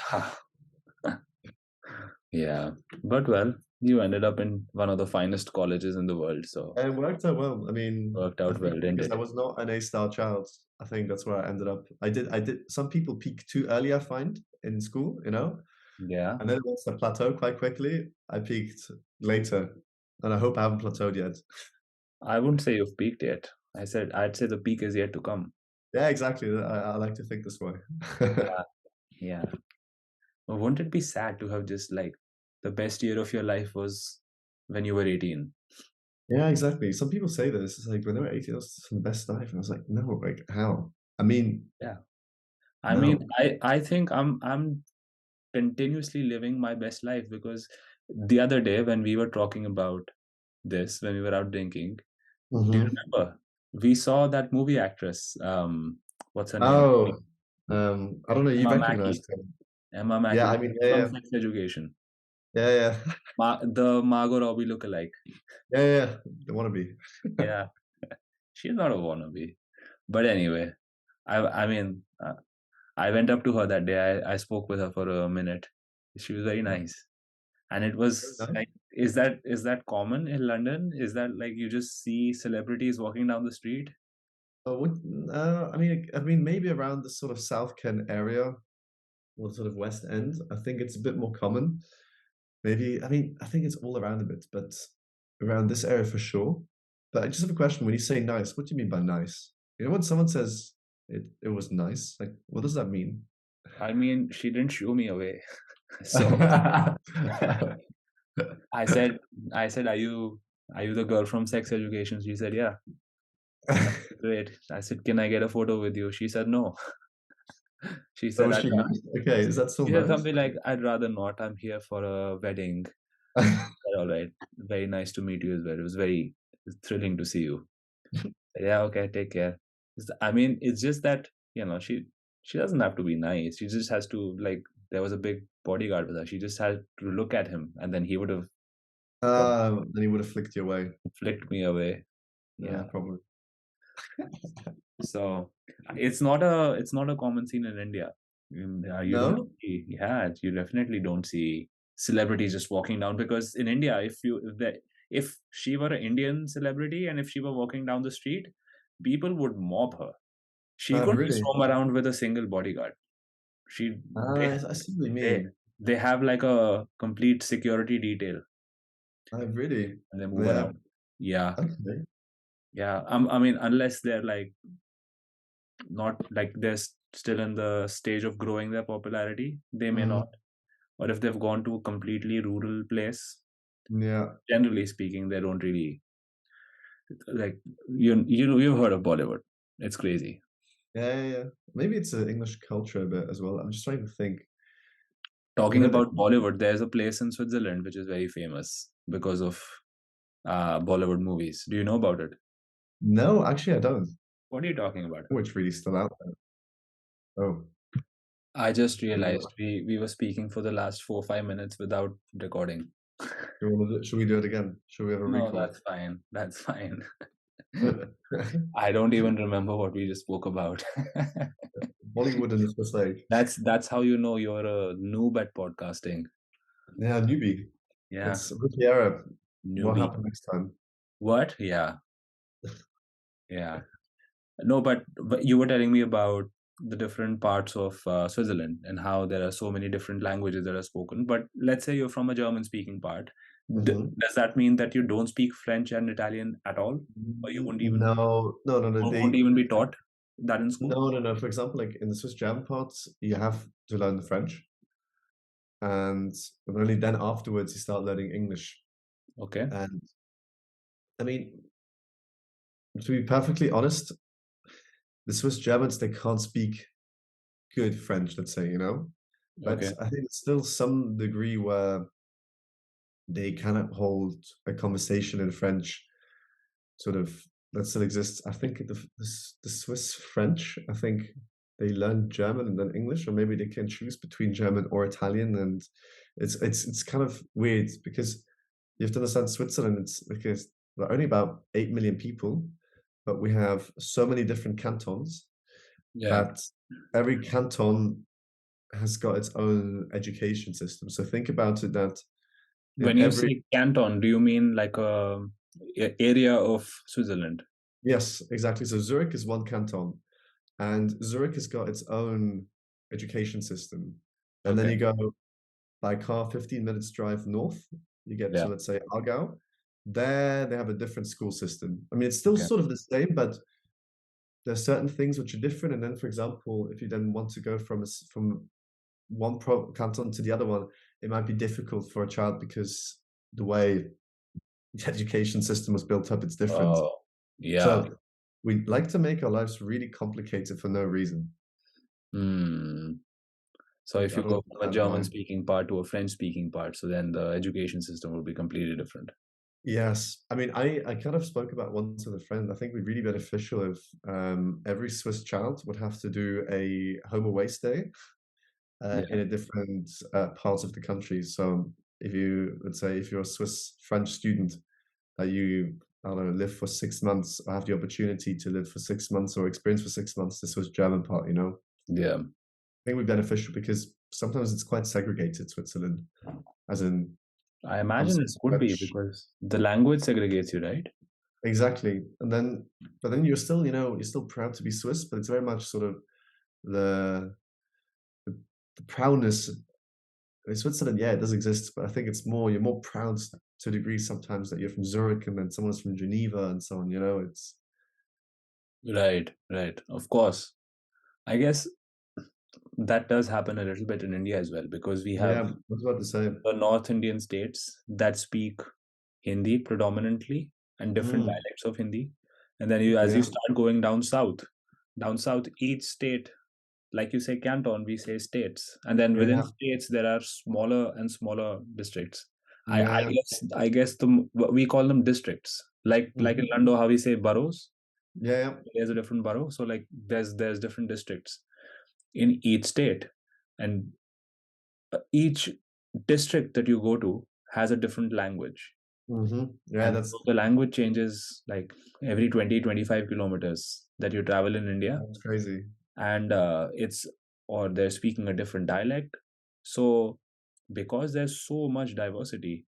Yeah, but well, you ended up in one of the finest colleges in the world, so and it worked out well. I mean, worked I out think well, didn't because I it? was not an A-star child, I think that's where I ended up. I did some people peak too early, I find, in school, Yeah, and then once I plateau quite quickly, I peaked later. And I hope I haven't plateaued yet. I wouldn't say you've peaked yet. I'd say the peak is yet to come. Yeah, exactly. I like to think this way. Yeah, yeah. Wouldn't it be sad to have just like the best year of your life was when you were 18. Yeah, exactly. Some people say this. It's like when they were 18, that's the best life. And I was like, no, like how? I mean, Yeah. I mean, no. I think I'm continuously living my best life because the other day when we were talking about this, when we were out drinking, do you Hmm. remember? We saw that movie actress. What's her name? Oh, I don't know. You Emma recognize Mackey. him? Emma Yeah, Mackey I mean, yeah, from yeah, Sex Education. yeah, yeah, The Margot Robbie lookalike. yeah, yeah. They want to be. Yeah, she's not a wannabe. But anyway, I mean, I went up to her that day. I spoke with her for a minute. She was very nice, and it Very was nice. like, is that common in London? Is that like you just see celebrities walking down the street? What, I mean, maybe around the sort of South Kent area or sort of West End, I think it's a bit more common. Maybe, I mean, I think it's all around a bit, but around this area for sure. But I just have a question. When you say nice, what do you mean by nice? You know, when someone says it was nice, like, what does that mean? I mean, she didn't shoo me away, so I said, I said, are you the girl from Sex Education? She said, yeah. I said, great. I said, can I get a photo with you? She said, no. She Oh, said, was she nice? Okay, is that still she said nice? something like, I'd rather not. I'm here for a wedding. All right. Very nice to meet you as well. It was very thrilling to see you. Yeah, okay, take care. I mean, it's just that, she doesn't have to be nice. She just has to like there was a big bodyguard with her. She just had to look at him and then he would have probably Then he would have flicked you away. flicked me away. Yeah. Probably. So it's not a common scene in India. You don't No? see, yeah, you definitely don't see celebrities just walking down because in India, if she were an Indian celebrity and if she were walking down the street, people would mob her. She couldn't just Really? roam around with a single bodyguard. She they I see what you they mean. they have like a complete security detail Really? and they move Yeah. around. Yeah, Okay. yeah. I mean, unless they're like not like still in the stage of growing their popularity, they may Mhm. not. Or if they've gone to a completely rural place, Yeah. generally speaking, they don't really like you've heard of Bollywood. It's crazy. Yeah, yeah, yeah. Maybe it's an English culture a bit as well. I'm just trying to think. Talking Whenever about Bollywood, there's a place in Switzerland which is very famous because of Bollywood movies. Do you know about it? No, actually I don't. What are you talking about? Oh, it's really still out there. Oh. I just Uh, realized we were speaking for the last 4 or 5 minutes without recording. should we do it again? Should we have a No, recall? that's fine. That's fine. I don't even remember what we just spoke about. Bollywood in the Swiss age. That's how you know you're a noob at podcasting. Yeah, newbie. Yeah, It's rookie era. What newbie. happened next time? What? Yeah, yeah. No, but you were telling me about the different parts of Switzerland and how there are so many different languages that are spoken. But let's say you're from a German-speaking part. Hmm. Does that mean that you don't speak French and Italian at all, or you won't even No, no, no, no. or won't even be taught that in school? No, no, no. For example, like in the Swiss German parts, you have to learn the French, and only then afterwards you start learning English. Okay. And I mean, to be perfectly honest, the Swiss Germans they can't speak good French, let's say, you know. But Okay. I think it's still some degree where they cannot hold a conversation in French sort of that still exists. I think the Swiss French, I think they learn German and then English, or maybe they can choose between German or Italian, and it's kind of weird because you have to understand Switzerland. It's because there are only about 8 million people, but we have so many different cantons Yeah. that every canton has got its own education system. So think about it that When in you every say canton, do you mean like area of Switzerland? yes, exactly. So Zurich is one canton, and Zurich has got its own education system. And then Okay. you go by car 15 minutes drive north, you get Yeah. to, let's say, Aargau. There they have a different school system. I mean, it's still Okay. sort of the same, but there are certain things which are different. And then, for example, if you then want to go from from one canton to the other one, it might be difficult for a child because the way the education system was built up, it's different. Oh, yeah. So we like to make our lives really complicated for no reason. Hmm. So Like, if I you don't go from a understand German why. speaking part to a French speaking part, so then the education system will be completely different. Yes. I mean, I kind of spoke about once with a friend. I think it would be really beneficial if every Swiss child would have to do a home away stay Yeah. in a different part of the country. So if you, let's say, if you're a Swiss French student, that you, I don't know, live for 6 months or have the opportunity to live for 6 months or experience for 6 months the Swiss German part, Yeah. I think it would be beneficial because sometimes it's quite segregated, Switzerland, as in I I'm imagine it Swiss would be French. because the language segregates you, right? Exactly. And then, but then you're still, you're still proud to be Swiss, but it's very much sort of the the, the proudness. In Switzerland, yeah, it does exist, but I think it's more, you're more proud to a degree sometimes that you're from Zurich and then someone's from Geneva and so on, it's, Right, right. Of course. I guess that does happen a little bit in India as well because we have yeah, I was about to say. the North Indian states that speak Hindi predominantly and different Mm, dialects of Hindi. And then as you yeah, start going down south, each state, like you say canton, we say states. And then within yeah, states, there are smaller and smaller districts. yeah, I guess we call them districts. Like in mhm, Lando, how we say boroughs, yeah, yeah, there's a different borough. So like there's different districts in each state. And each district that you go to has a different language. yeah, And so the language changes like every 20-25 kilometers that you travel in India. that's crazy. And or they're speaking a different dialect. So because there's so much diversity,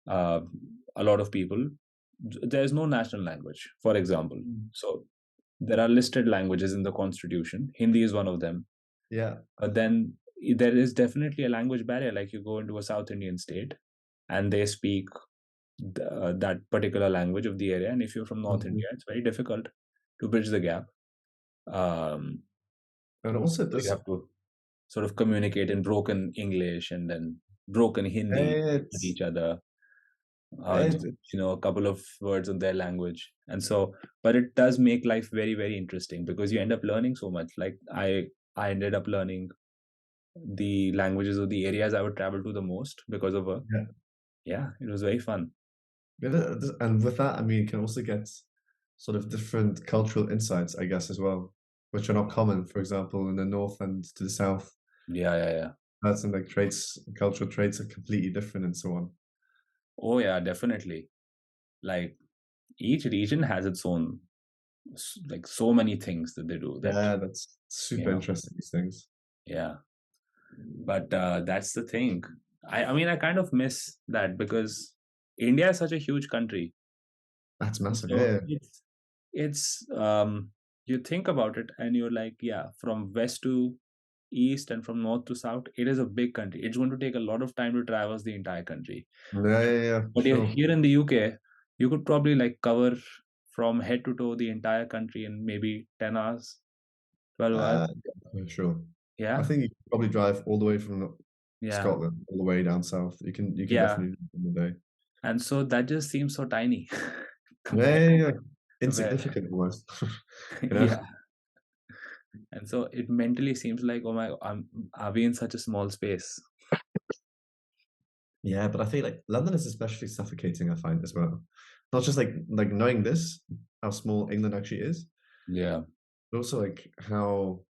uh, a lot of people, there's no national language, for example. Mm, So there are listed languages in the constitution. Hindi is one of them. yeah, But then there is definitely a language barrier. Like you go into a South Indian state and they speak that particular language of the area. And if you're from North mhm. India, it's very difficult to bridge the gap. Um, And also so you this, have to sort of communicate in broken English and then broken Hindi with it's, each other. it, Just, a couple of words in their language. And so, but it does make life very, very interesting because you end up learning so much. Like I ended up learning the languages of the areas I would travel to the most because of work. yeah. Yeah, it was very fun. Yeah, and with that, I mean, you can also get sort of different cultural insights, I guess, as well, which are not common, for example, in the north and to the south. Yeah, yeah, yeah. That's and like traits, cultural traits are completely different and so on. Oh, yeah, definitely. Like each region has its own, like so many things that they do that, Yeah, that's you super know, interesting, these things. yeah. But that's the thing. I mean, I kind of miss that because India is such a huge country. That's And massive. so Yeah, you think about it and you're like, yeah, from west to east and from north to south, it is a big country. It's going to take a lot of time to traverse the entire country. yeah, yeah, yeah, yeah, for But sure. here in the UK, you could probably like cover from head to toe the entire country in maybe 10 hours, 12 hours. For sure. I Yeah. think you can probably drive all the way from Yeah. Scotland all the way down south. You can Yeah. definitely do it in a day. And so that just seems so tiny Yeah, compared yeah, yeah. to where, Insignificant almost. You know? yeah. And so it mentally seems like, oh my, are we in such a small space? Yeah, but I think like London is especially suffocating, I find as well. Not just like knowing this, how small England actually is, Yeah. but also like how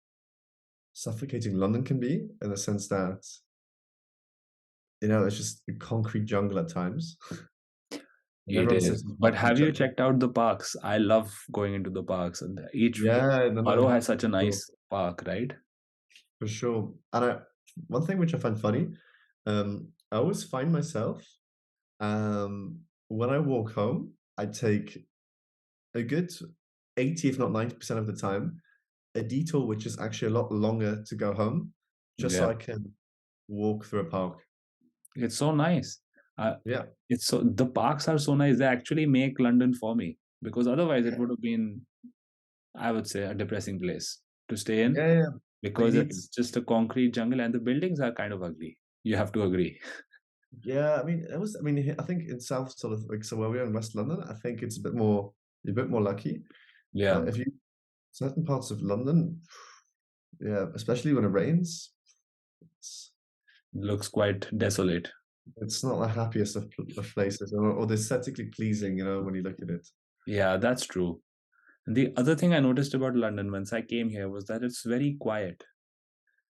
suffocating London can be in the sense that, it's just a concrete jungle at times. And It everyone sits is. on But top of have each you other. checked out the parks? I love going into the parks, and each Yeah, no, no, borough has such a sure, nice park, right? for sure. And one thing which I find funny, I always find myself, when I walk home, I take a good 80, if not 90% of the time, a detour which is actually a lot longer to go home, just so Yeah. I can walk through a park. It's so nice. Uh, Yeah. the parks are so nice. They actually make London for me because otherwise it Yeah, would have been, I would say, a depressing place to stay in yeah, yeah. But you because need it's just a concrete jungle and the buildings are kind of ugly. You have to agree. Yeah, I mean, it was. I mean, I think in South sort of like so where we are in West London, I think it's a bit more. You're a bit more lucky. Yeah, But if you certain parts of London, yeah, especially when it rains, it's looks quite desolate. it's not the happiest of places, or the aesthetically pleasing, when you look at it. Yeah, that's true. And the other thing I noticed about London once I came here was that it's very quiet.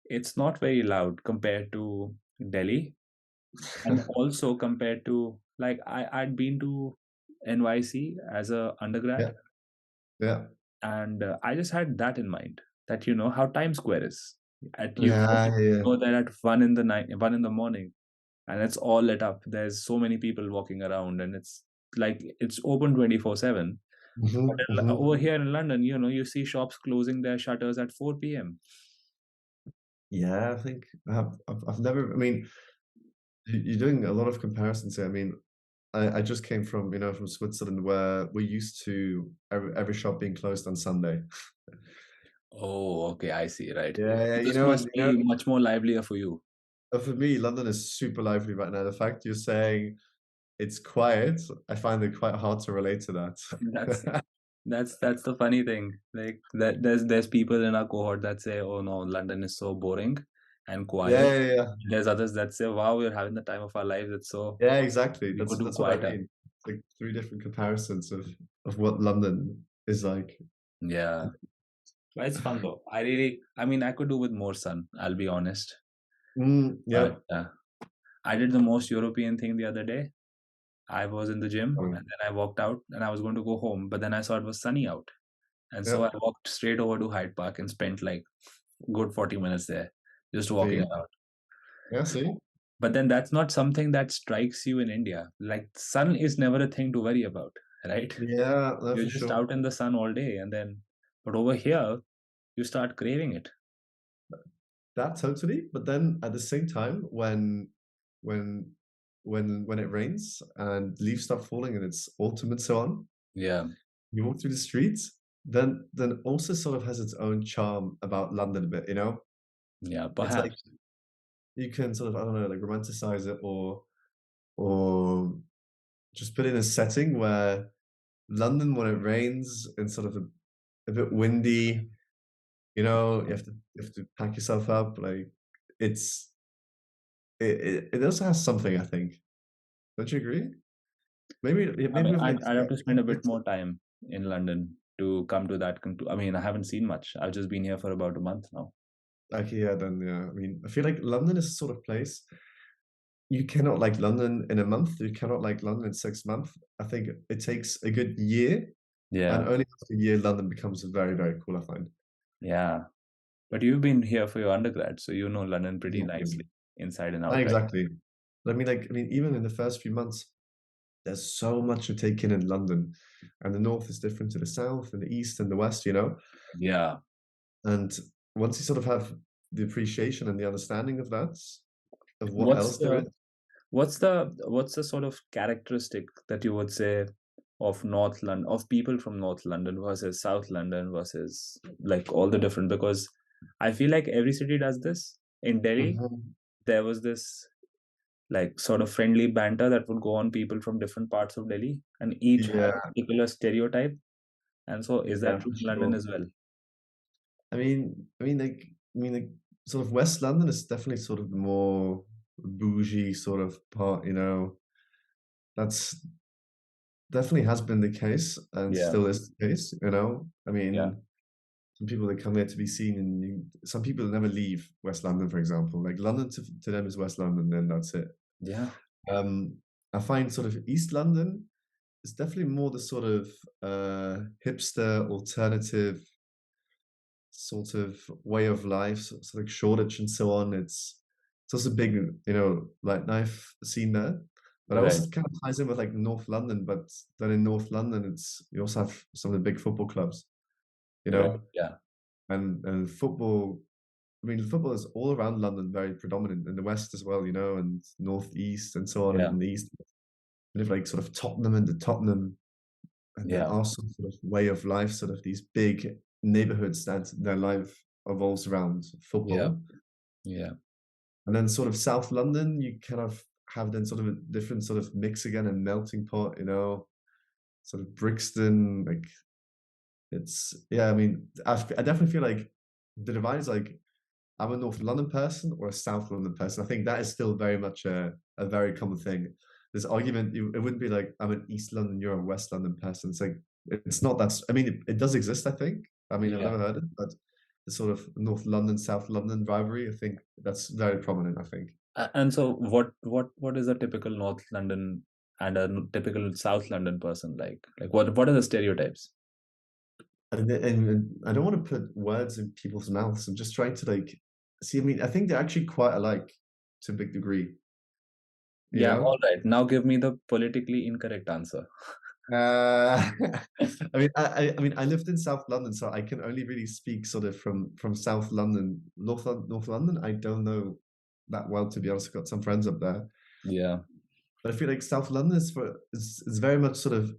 It's not very loud compared to Delhi, and also compared to like I'd been to NYC as a undergrad, Yeah, yeah, and I just had that in mind that you know how Times Square is. At you yeah, yeah. go there at 1 in the night, 1 in the morning, and it's all lit up. There's so many people walking around, and it's like it's open 24/7. But Hmm, hmm. over here in London, you know, you see shops closing their shutters at 4 p.m. Yeah, I think I've never. I mean, you're doing a lot of comparisons here. I mean, I just came from from Switzerland where we're used to every shop being closed on Sunday. Oh, okay, I see, right. Yeah, yeah, This and must be much more livelier for you. for me, London is super lively right now. The fact you're saying it's quiet, I find it quite hard to relate to That's that. that's the funny thing. Like that there's people in our cohort that say, "Oh no, London is so boring and Yeah, quiet." yeah, yeah. There's others that say, "Wow, we're having the time of our lives. It's so Yeah, exactly. we That's could do that's what I quieter." mean. It's like three different comparisons of what London is like. Yeah. But it's fun though. I mean, I could do with more sun, I'll be honest. Mm, But yep. I did the most European thing the other day. I was in the gym and Um, then I walked out and I was going to go home, but then I saw it was sunny out. And so I yep. walked straight over to Hyde Park and spent like good 40 minutes there just walking See? around. Yeah, see? But then that's not something that strikes you in India. Like sun is never a thing to worry about, right? Yeah, no, You're for just sure. out in the sun all day and then but over here you start craving it. That totally. But then at the same time, when when it rains and leaves start falling and it's autumn and so on, Yeah. you walk through the streets, then also sort of has its own charm about London a bit. Yeah, It's like perhaps. you can sort of, I don't know, like romanticize it or just put it in a setting where London when it rains and sort of a bit windy, you have to pack yourself up. Like it's it also has something, I think. Don't you agree? Maybe yeah, I maybe mean, with like I'd have to spend a bit more time in London to come to that conclusion. I mean, I haven't seen much. I've just been here for about a month now. like yeah, then yeah. I mean, I feel like London is a sort of place you cannot like London in a month. You cannot like London in 6 months. I think it takes a good year, and Yeah, only after a year London becomes very, very cool, I find. yeah. But you've been here for your undergrad, so you know London pretty Exactly. nicely, inside and out, right? Exactly. But I mean, even in the first few months, there's so much to take in London, and the north is different to the south, and the east and the west. Yeah. And once you sort of have the appreciation and the understanding of that, of what What's else there is. the what's the sort of characteristic that you would say of North London, of people from North London versus South London versus like all the different because I feel like every city does this. In Delhi, Mhm. there was this like sort of friendly banter that would go on people from different parts of Delhi, and each had Yeah, a particular stereotype. And so, is yeah, that for true in London sure. as well? I mean, sort of West London is definitely sort of the more bougie sort of part. That's definitely has been the case and Yeah, still is the case. I yeah, mean, some people they come here to be seen, and some people never leave West London, for example. Like London to them is West London, then that's it. yeah, Um, I find sort of East London is definitely more the sort of hipster alternative sort of way of life, so like Shoreditch and so on. It's also big, like knife scene there. But I right, also kind of ties in with like North London, but then in North London, it's you also have some of the big football clubs, you right, know, yeah, and football. I mean, football is all around London, very predominant in the west as well, and northeast and so on, and yeah, in the east. You have like sort of Tottenham and the Tottenham and then yeah, also sort of way of life, sort of these big neighborhoods that their life revolves around yeah, football. yeah. And then sort of South London, you kind of have then sort of a different sort of mix again and melting pot, sort of Brixton, like it's yeah, I mean, I definitely feel like the divide is like I'm a North London person or a South London person. I think that is still very much a very common thing. This argument, it wouldn't be like I'm an East London, you're a West London person. It's like it's not that. I mean, it does exist. I think. I mean, I've Yeah. never heard it, but the sort of North London, South London rivalry, I think that's very prominent. I think. And so what is a typical North London and a typical South London person like? Like what are the stereotypes? And I don't want to put words in people's mouths. I'm just trying to like see. I mean, I think they're actually quite alike to a big degree. You Yeah, all know, right. Now give me the politically incorrect answer. Uh, I mean, I lived in South London, so I can only really speak sort of from South London, North London. I don't know that well, to be honest. I've got some friends up there, Yeah. but I feel like South London is very much sort of.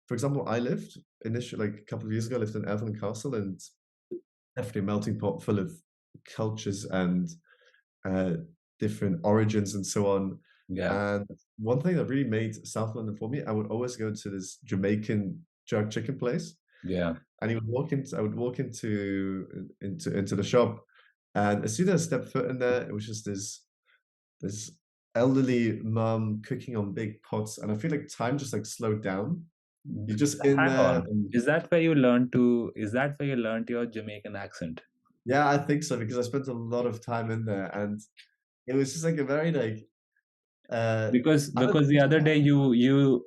For example, I lived initially like a couple of years ago. I lived in Evelyn Castle, and definitely a melting pot full of cultures and uh, different origins and so on. Yeah. And one thing that really made South London for me, I would always go to this Jamaican jerk chicken place, Yeah. and I would walk into the shop, and as soon as I stepped foot in there, it was just this elderly mum cooking on big pots, and I feel like time just like slowed down. You're just in Hang there, on. and Is that where you learned your Jamaican accent? yeah, I think so because I spent a lot of time in there, and it was just like a very like I don't Because the other day you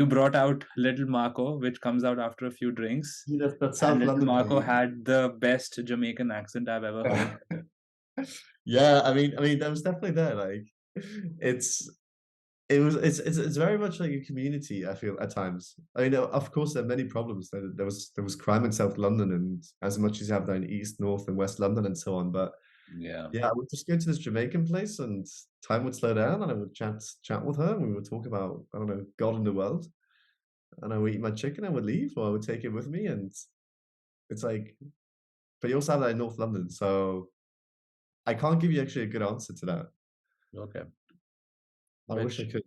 brought out little Marco, which comes out after a few drinks, That's and South little London for Marco you. had the best Jamaican accent I've ever heard. Yeah, I mean, that was definitely there. Like, it's it's very much like a community. I feel at times. I mean, of course, there are many problems. There was crime in South London, and as much as you have down East, North, and West London, and so on. But Yeah. yeah, I would just go to this Jamaican place, and time would slow down, and I would chat with her, and we would talk about I don't know God and the world, and I would eat my chicken, I would leave, or I would take it with me, and it's like. But you also have that in North London, so I can't give you actually a good answer to that. Okay. I wish I Which could.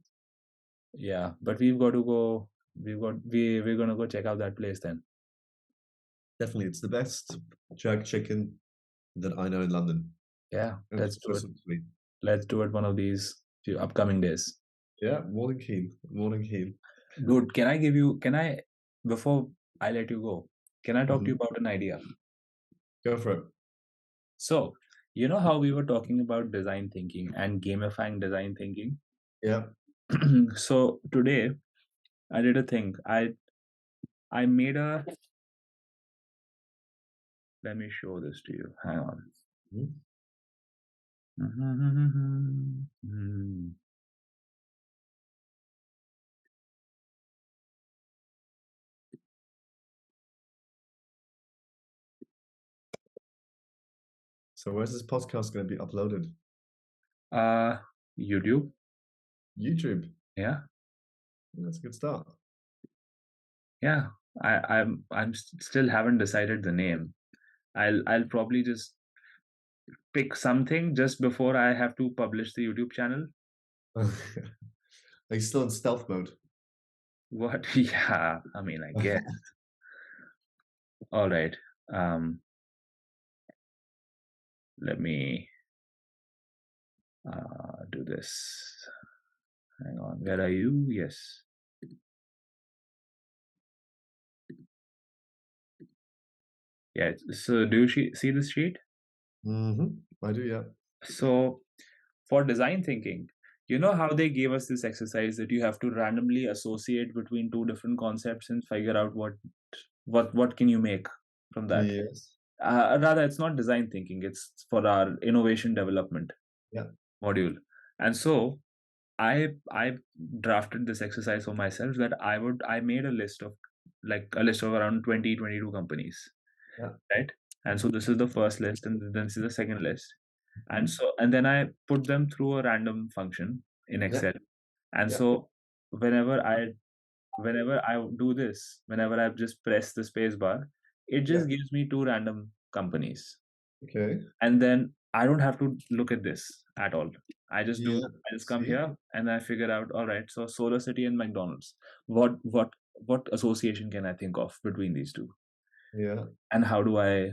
Yeah, but we've got to go. We're gonna go check out that place then. Definitely, it's the best jerk chicken that I know in London, Yeah, and it's let's so do it. sweet. Let's do it one of these few upcoming days. Yeah, more than keen, more than keen. Dude, can I, before I let you go, can I talk to you Mhm. about an idea? Go for it. So, you know how we were talking about design thinking and gamifying design thinking? Yeah. So today I did a thing. I made a, let me show this to you. Hang on. Mhm. So where's this podcast going to be uploaded? Uh, YouTube. YouTube. Yeah. That's a good start. Yeah, still haven't decided the name. I'll probably just pick something just before I have to publish the YouTube channel. Are you still in stealth mode? What? Yeah, I mean, I guess. All right. Um, Let me do this. Hang on. Where are you? Yes. Yeah. So do you see this sheet? I do, yeah. So for design thinking, you know how they gave us this exercise that you have to randomly associate between two different concepts and figure out what can you make from that. Yes. Rather, it's not design thinking; it's for our innovation development Yeah. module. And so I drafted this exercise for myself that I made a list of around 20 22 companies, Yeah. right? And so this is the first list, and then this is the second list, and Mhm. so and then I put them through a random function in Yeah. Excel. And Yeah. so whenever I whenever I do this, whenever I just press the space bar, it Yeah. just gives me two random companies. Okay. And then I don't have to look at this at all. Yeah. I just come See? here and I figure out, all right, so Solar City and McDonald's. What association can I think of between these two? Yeah. And how do I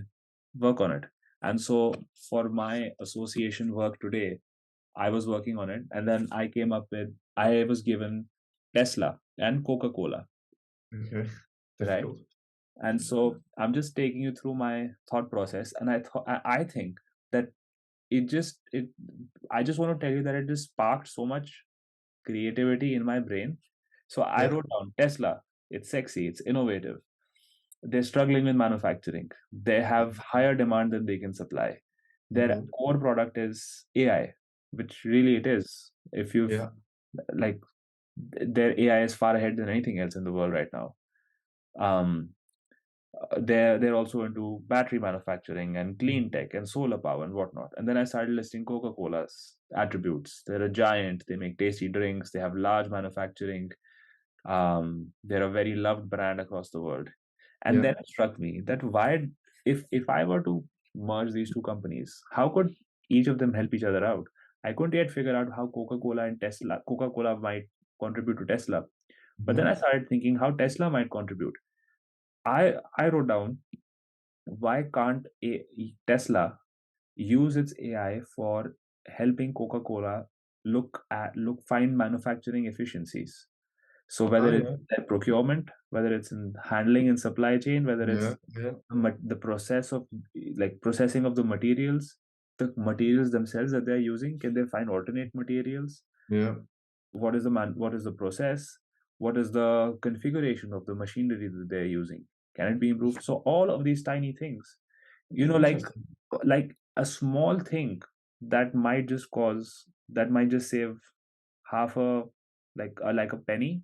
work on it? And so for my association work today, I was working on it, and then I was given Tesla and Coca-Cola, Okay. right? Difficult. And so I'm just taking you through my thought process, and I think that it I just want to tell you that it just sparked so much creativity in my brain. So I Yeah. wrote down Tesla. It's sexy, it's innovative. They're struggling with manufacturing. They have higher demand than they can supply. Their Mhm. core product is AI, which really it is. If you've Yeah. like their AI is far ahead than anything else in the world right now. Um, they're also into battery manufacturing and clean tech and solar power and whatnot. And then I started listing Coca-Cola's attributes. They're a giant. They make tasty drinks. They have large manufacturing. They're a very loved brand across the world. And Yeah. then it struck me that if I were to merge these two companies, how could each of them help each other out? I couldn't yet figure out how Coca-Cola might contribute to Tesla. But then I Mhm. started thinking how Tesla might contribute. I wrote down, why can't Tesla use its AI for helping Coca-Cola look find manufacturing efficiencies? So Oh, whether it's yeah. their procurement, whether it's in handling and supply chain, whether Yeah. it's Yeah. the process of like processing of the materials themselves that they're using, can they find alternate materials? Yeah. What is the process? What is the configuration of the machinery that they're using? Can it be improved? So all of these tiny things, you Okay. know, Interesting. like a small thing that might just save half a like a penny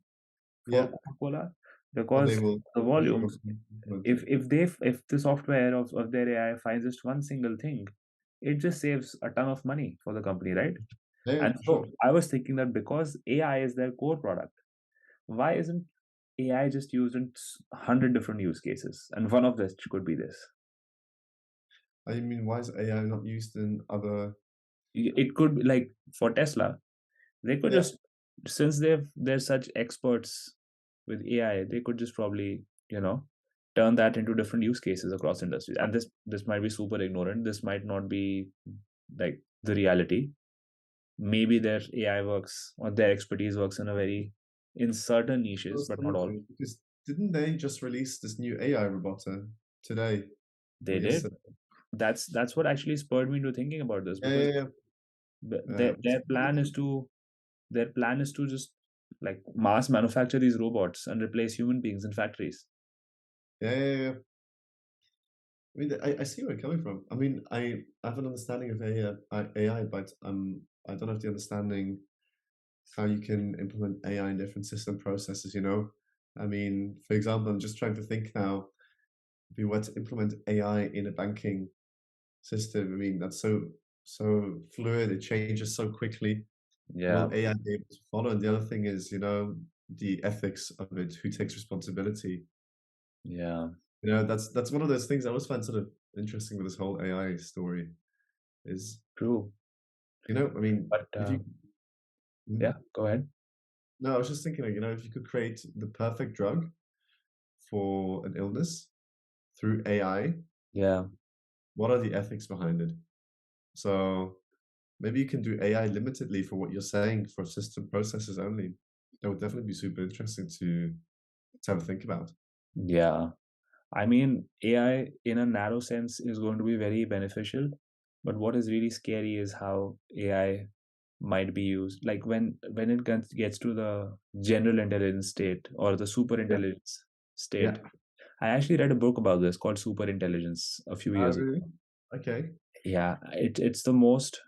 for Yeah. Coca-Cola, And they because will the for sure volumes, implement it. if the software of their AI finds just one single thing, it just saves a ton of money for the company, right? Yeah, And for sure. so I was thinking that because AI is their core product, why isn't AI just used in 100 different use cases? And one of this could be this. I mean, why is AI not used in other? It could be like for Tesla, they could Yeah. just, since they're such experts with AI, they could just probably, turn that into different use cases across industries. And this might be super ignorant. This might not be like the reality. Maybe their AI works or their expertise works in certain I niches, was but not all. wondering because didn't they just release this new AI robot today They or did. yesterday? That's what actually spurred me into thinking about this, Yeah, because yeah, their yeah. their plan is to their plan is to just like mass manufacture these robots and replace human beings in factories. Yeah, yeah, yeah. I mean, I see where you're coming from. I mean, I have an understanding of AI, but I don't have the understanding how you can implement AI in different system processes. I mean, for example, I'm just trying to think now. If we were to implement AI in a banking system, I mean, that's so fluid. It changes so quickly. Yeah, Will AI be able to follow? And the other thing is, the ethics of it. Who takes responsibility? yeah, That's one of those things I always find sort of interesting with this whole AI story. Is true. I mean, But if you yeah, Mhm. go ahead. No, I was just thinking, like, if you could create the perfect drug for an illness through AI, Yeah, what are the ethics behind it? So maybe you can do AI limitedly for what you're saying for system processes only. That would definitely be super interesting to have a think about. yeah. I mean, AI in a narrow sense is going to be very beneficial, but what is really scary is how AI might be used. Like when it gets to the general intelligence state or the super Yeah, intelligence state. yeah. I actually read a book about this called Super Intelligence a few Oh, years ago. really? Okay, Yeah, it's the most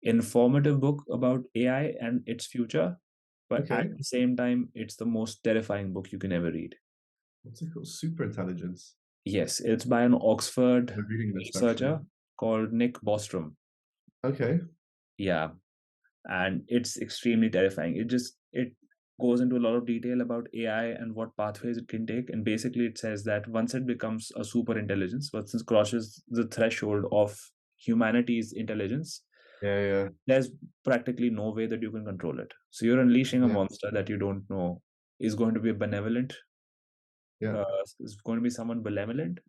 informative book about AI and its future, but at okay. the same time, it's the most terrifying book you can ever read. What's it called? Super intelligence. Yes, it's by an Oxford I'm reading this actually. researcher called Nick Bostrom. Okay. Yeah, and it's extremely terrifying. It goes into a lot of detail about AI and what pathways it can take, and basically it says that once it becomes a super intelligence, once it crosses the threshold of humanity's intelligence, Yeah, yeah, there's practically no way that you can control it. So you're unleashing a yeah, monster that you don't know is going to be a benevolent, yeah. is going to be someone benevolent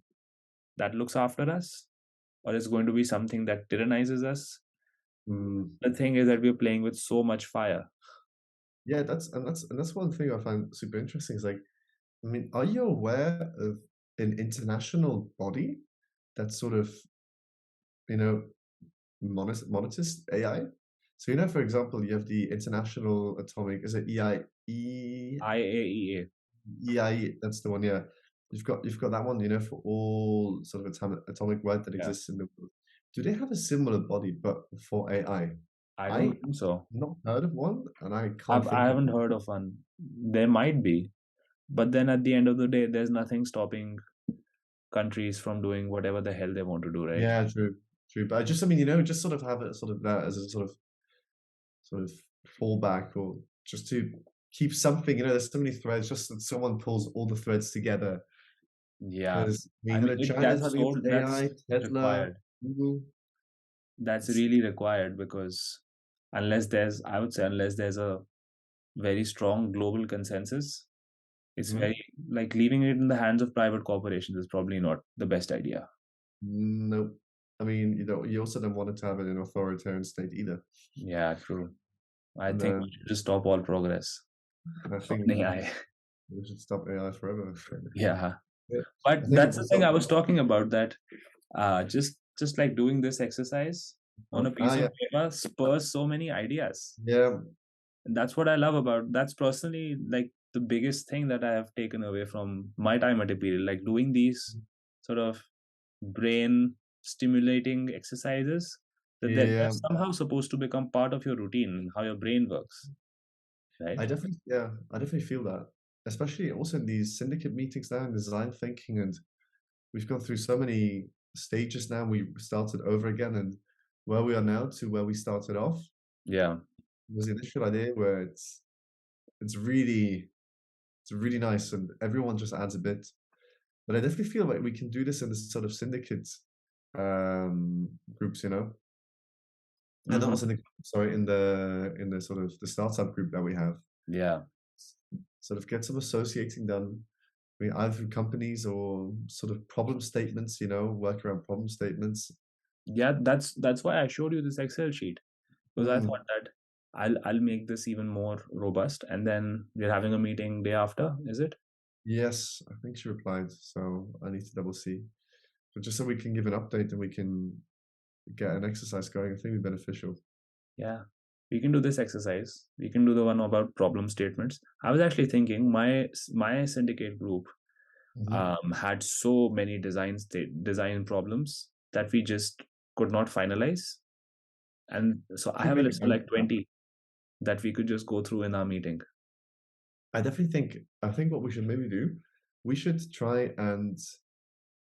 that looks after us, or is going to be something that tyrannizes us. Mm. The thing is that we're playing with so much fire. Yeah, that's one thing I find super interesting is like, I mean, are you aware of an international body that sort of, you know, monitors AI? So, you know, for example, you have the International Atomic, is it IAEA. EIE? That's the one, yeah. You've got that one, you know, for all sort of atomic work that Yeah, exists in the world. Do they have a similar body but for AI? I don't I think so. not heard of one, and I can't I think of haven't heard of one. There might be, but then at the end of the day, there's nothing stopping countries from doing whatever the hell they want to do, right? yeah, true, true. But I just, I mean, you know, just sort of have it sort of that as a sort of fallback, or just to keep something. You know, there's so many threads. Just that someone pulls all the threads together. Yeah, Because I I mean, you mean, know, China's having its that's AI, Tesla, required. Google. That's It's really required because I would say, unless there's a very strong global consensus, it's mhm. very like leaving it in the hands of private corporations is probably not the best idea. Nope. I mean, you know, you also don't want it to have an authoritarian state either. Yeah, true. I And think we then should just stop all progress I on think AI. we should stop AI forever. Yeah, Yeah. but I think that's the thing also, I was talking about. That just like doing this exercise on a piece yeah, of paper spurs so many ideas. yeah, And that's what I love about. That's personally like the biggest thing that I have taken away from my time at Imperial. Like doing these sort of brain stimulating exercises that they're yeah. somehow supposed to become part of your routine, how your brain works, right? I definitely feel that, especially also in these syndicate meetings now in design thinking, and we've gone through so many stages now. We started over again, and where we are now to where we started off Yeah, was the initial idea where it's really it's really nice, and everyone just adds a bit. But I definitely feel like we can do this in this sort of syndicate groups, you know, and not hmm, syndicate, sorry, in the sort of the startup group that we have. yeah, Sort of get some associating done. I mean, either through companies or sort of problem statements, you know, work around problem statements. yeah. That's why I showed you this Excel sheet because I Mm, thought that I'll make this even more robust, and then we're having a meeting day after. Is it? yes, I think she replied. So I need to double see. But just so we can give an update and we can get an exercise going, I think it'd be beneficial. Yeah, we can do this exercise. We can do the one about problem statements. I was actually thinking my syndicate group Hmm. had so many design problems that we just could not finalize, and so I Should have a maybe list of go like for that. 20 that we could just go through in our meeting. I definitely think, I think what we should maybe do, we should try and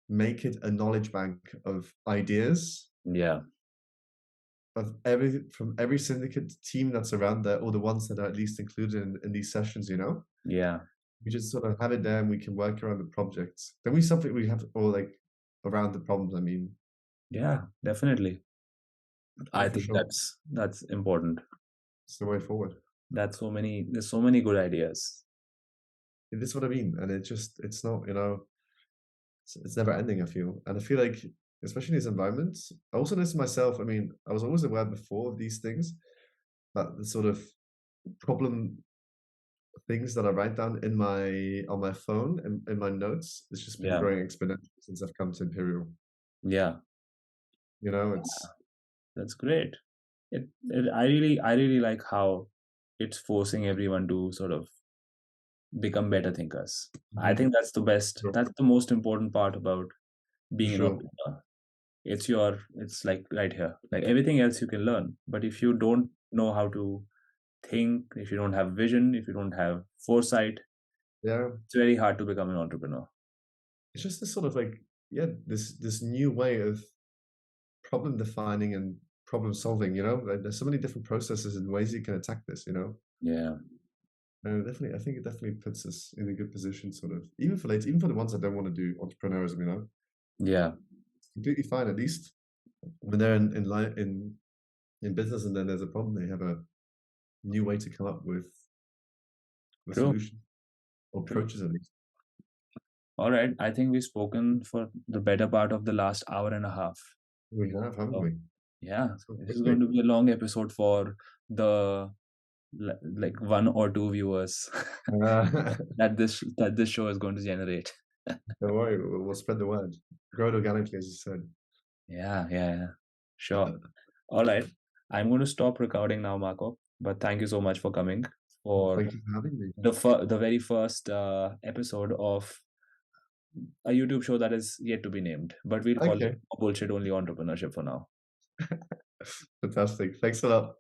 make it a knowledge bank of ideas Yeah, of every from every syndicate team that's around there, or the ones that are at least included in these sessions, you know? yeah, We just sort of have it there and we can work around the projects. Then we something we have, or like around the problems, I mean. yeah, definitely. Yeah, I for think sure. that's important. It's the way forward. There's so many good ideas. It is what I mean. And it's not, you know, it's never ending, I feel. And I feel like, especially in these environments, I also noticed myself, I mean, I was always aware before of these things, that the sort of problem things that I write down in my on my phone and in my notes, it's just been Yeah, growing exponentially since I've come to Imperial. yeah, You know, it's that's great. I really like how it's forcing everyone to sort of become better thinkers. I mhm, think that's the best. sure, That's the most important part about for being an sure. entrepreneur. It's like right here. Like everything else you can learn, but if you don't know how to think, if you don't have vision, if you don't have foresight, Yeah. it's very hard to become an entrepreneur. It's just this sort of like, yeah, this new way of problem defining and problem solving, you know? Like there's so many different processes and ways you can attack this, you know? Yeah. Definitely, I think it definitely puts us in a good position, sort of, even for later, even for the ones that don't want to do entrepreneurism, you know? Yeah. It's completely fine, at least. when they're in business and then there's a problem, they have a new way to come up with a True, solution or true. approaches at least. All right. I think we've spoken for the better part of the last hour and a half. We have, haven't So, we? yeah, So this is going quickly. to be a long episode for the like one or two viewers that this show is going to generate. Don't worry, we'll spread the word. Grow it organically, as you said. Yeah, yeah, yeah. Sure. All right. I'm going to stop recording now, Marco. But thank you so much for coming for Thank you for having me. the very first episode of a YouTube show that is yet to be named. But we'll call it Okay, Bullshit Only Entrepreneurship for now. fantastic. Thanks a lot.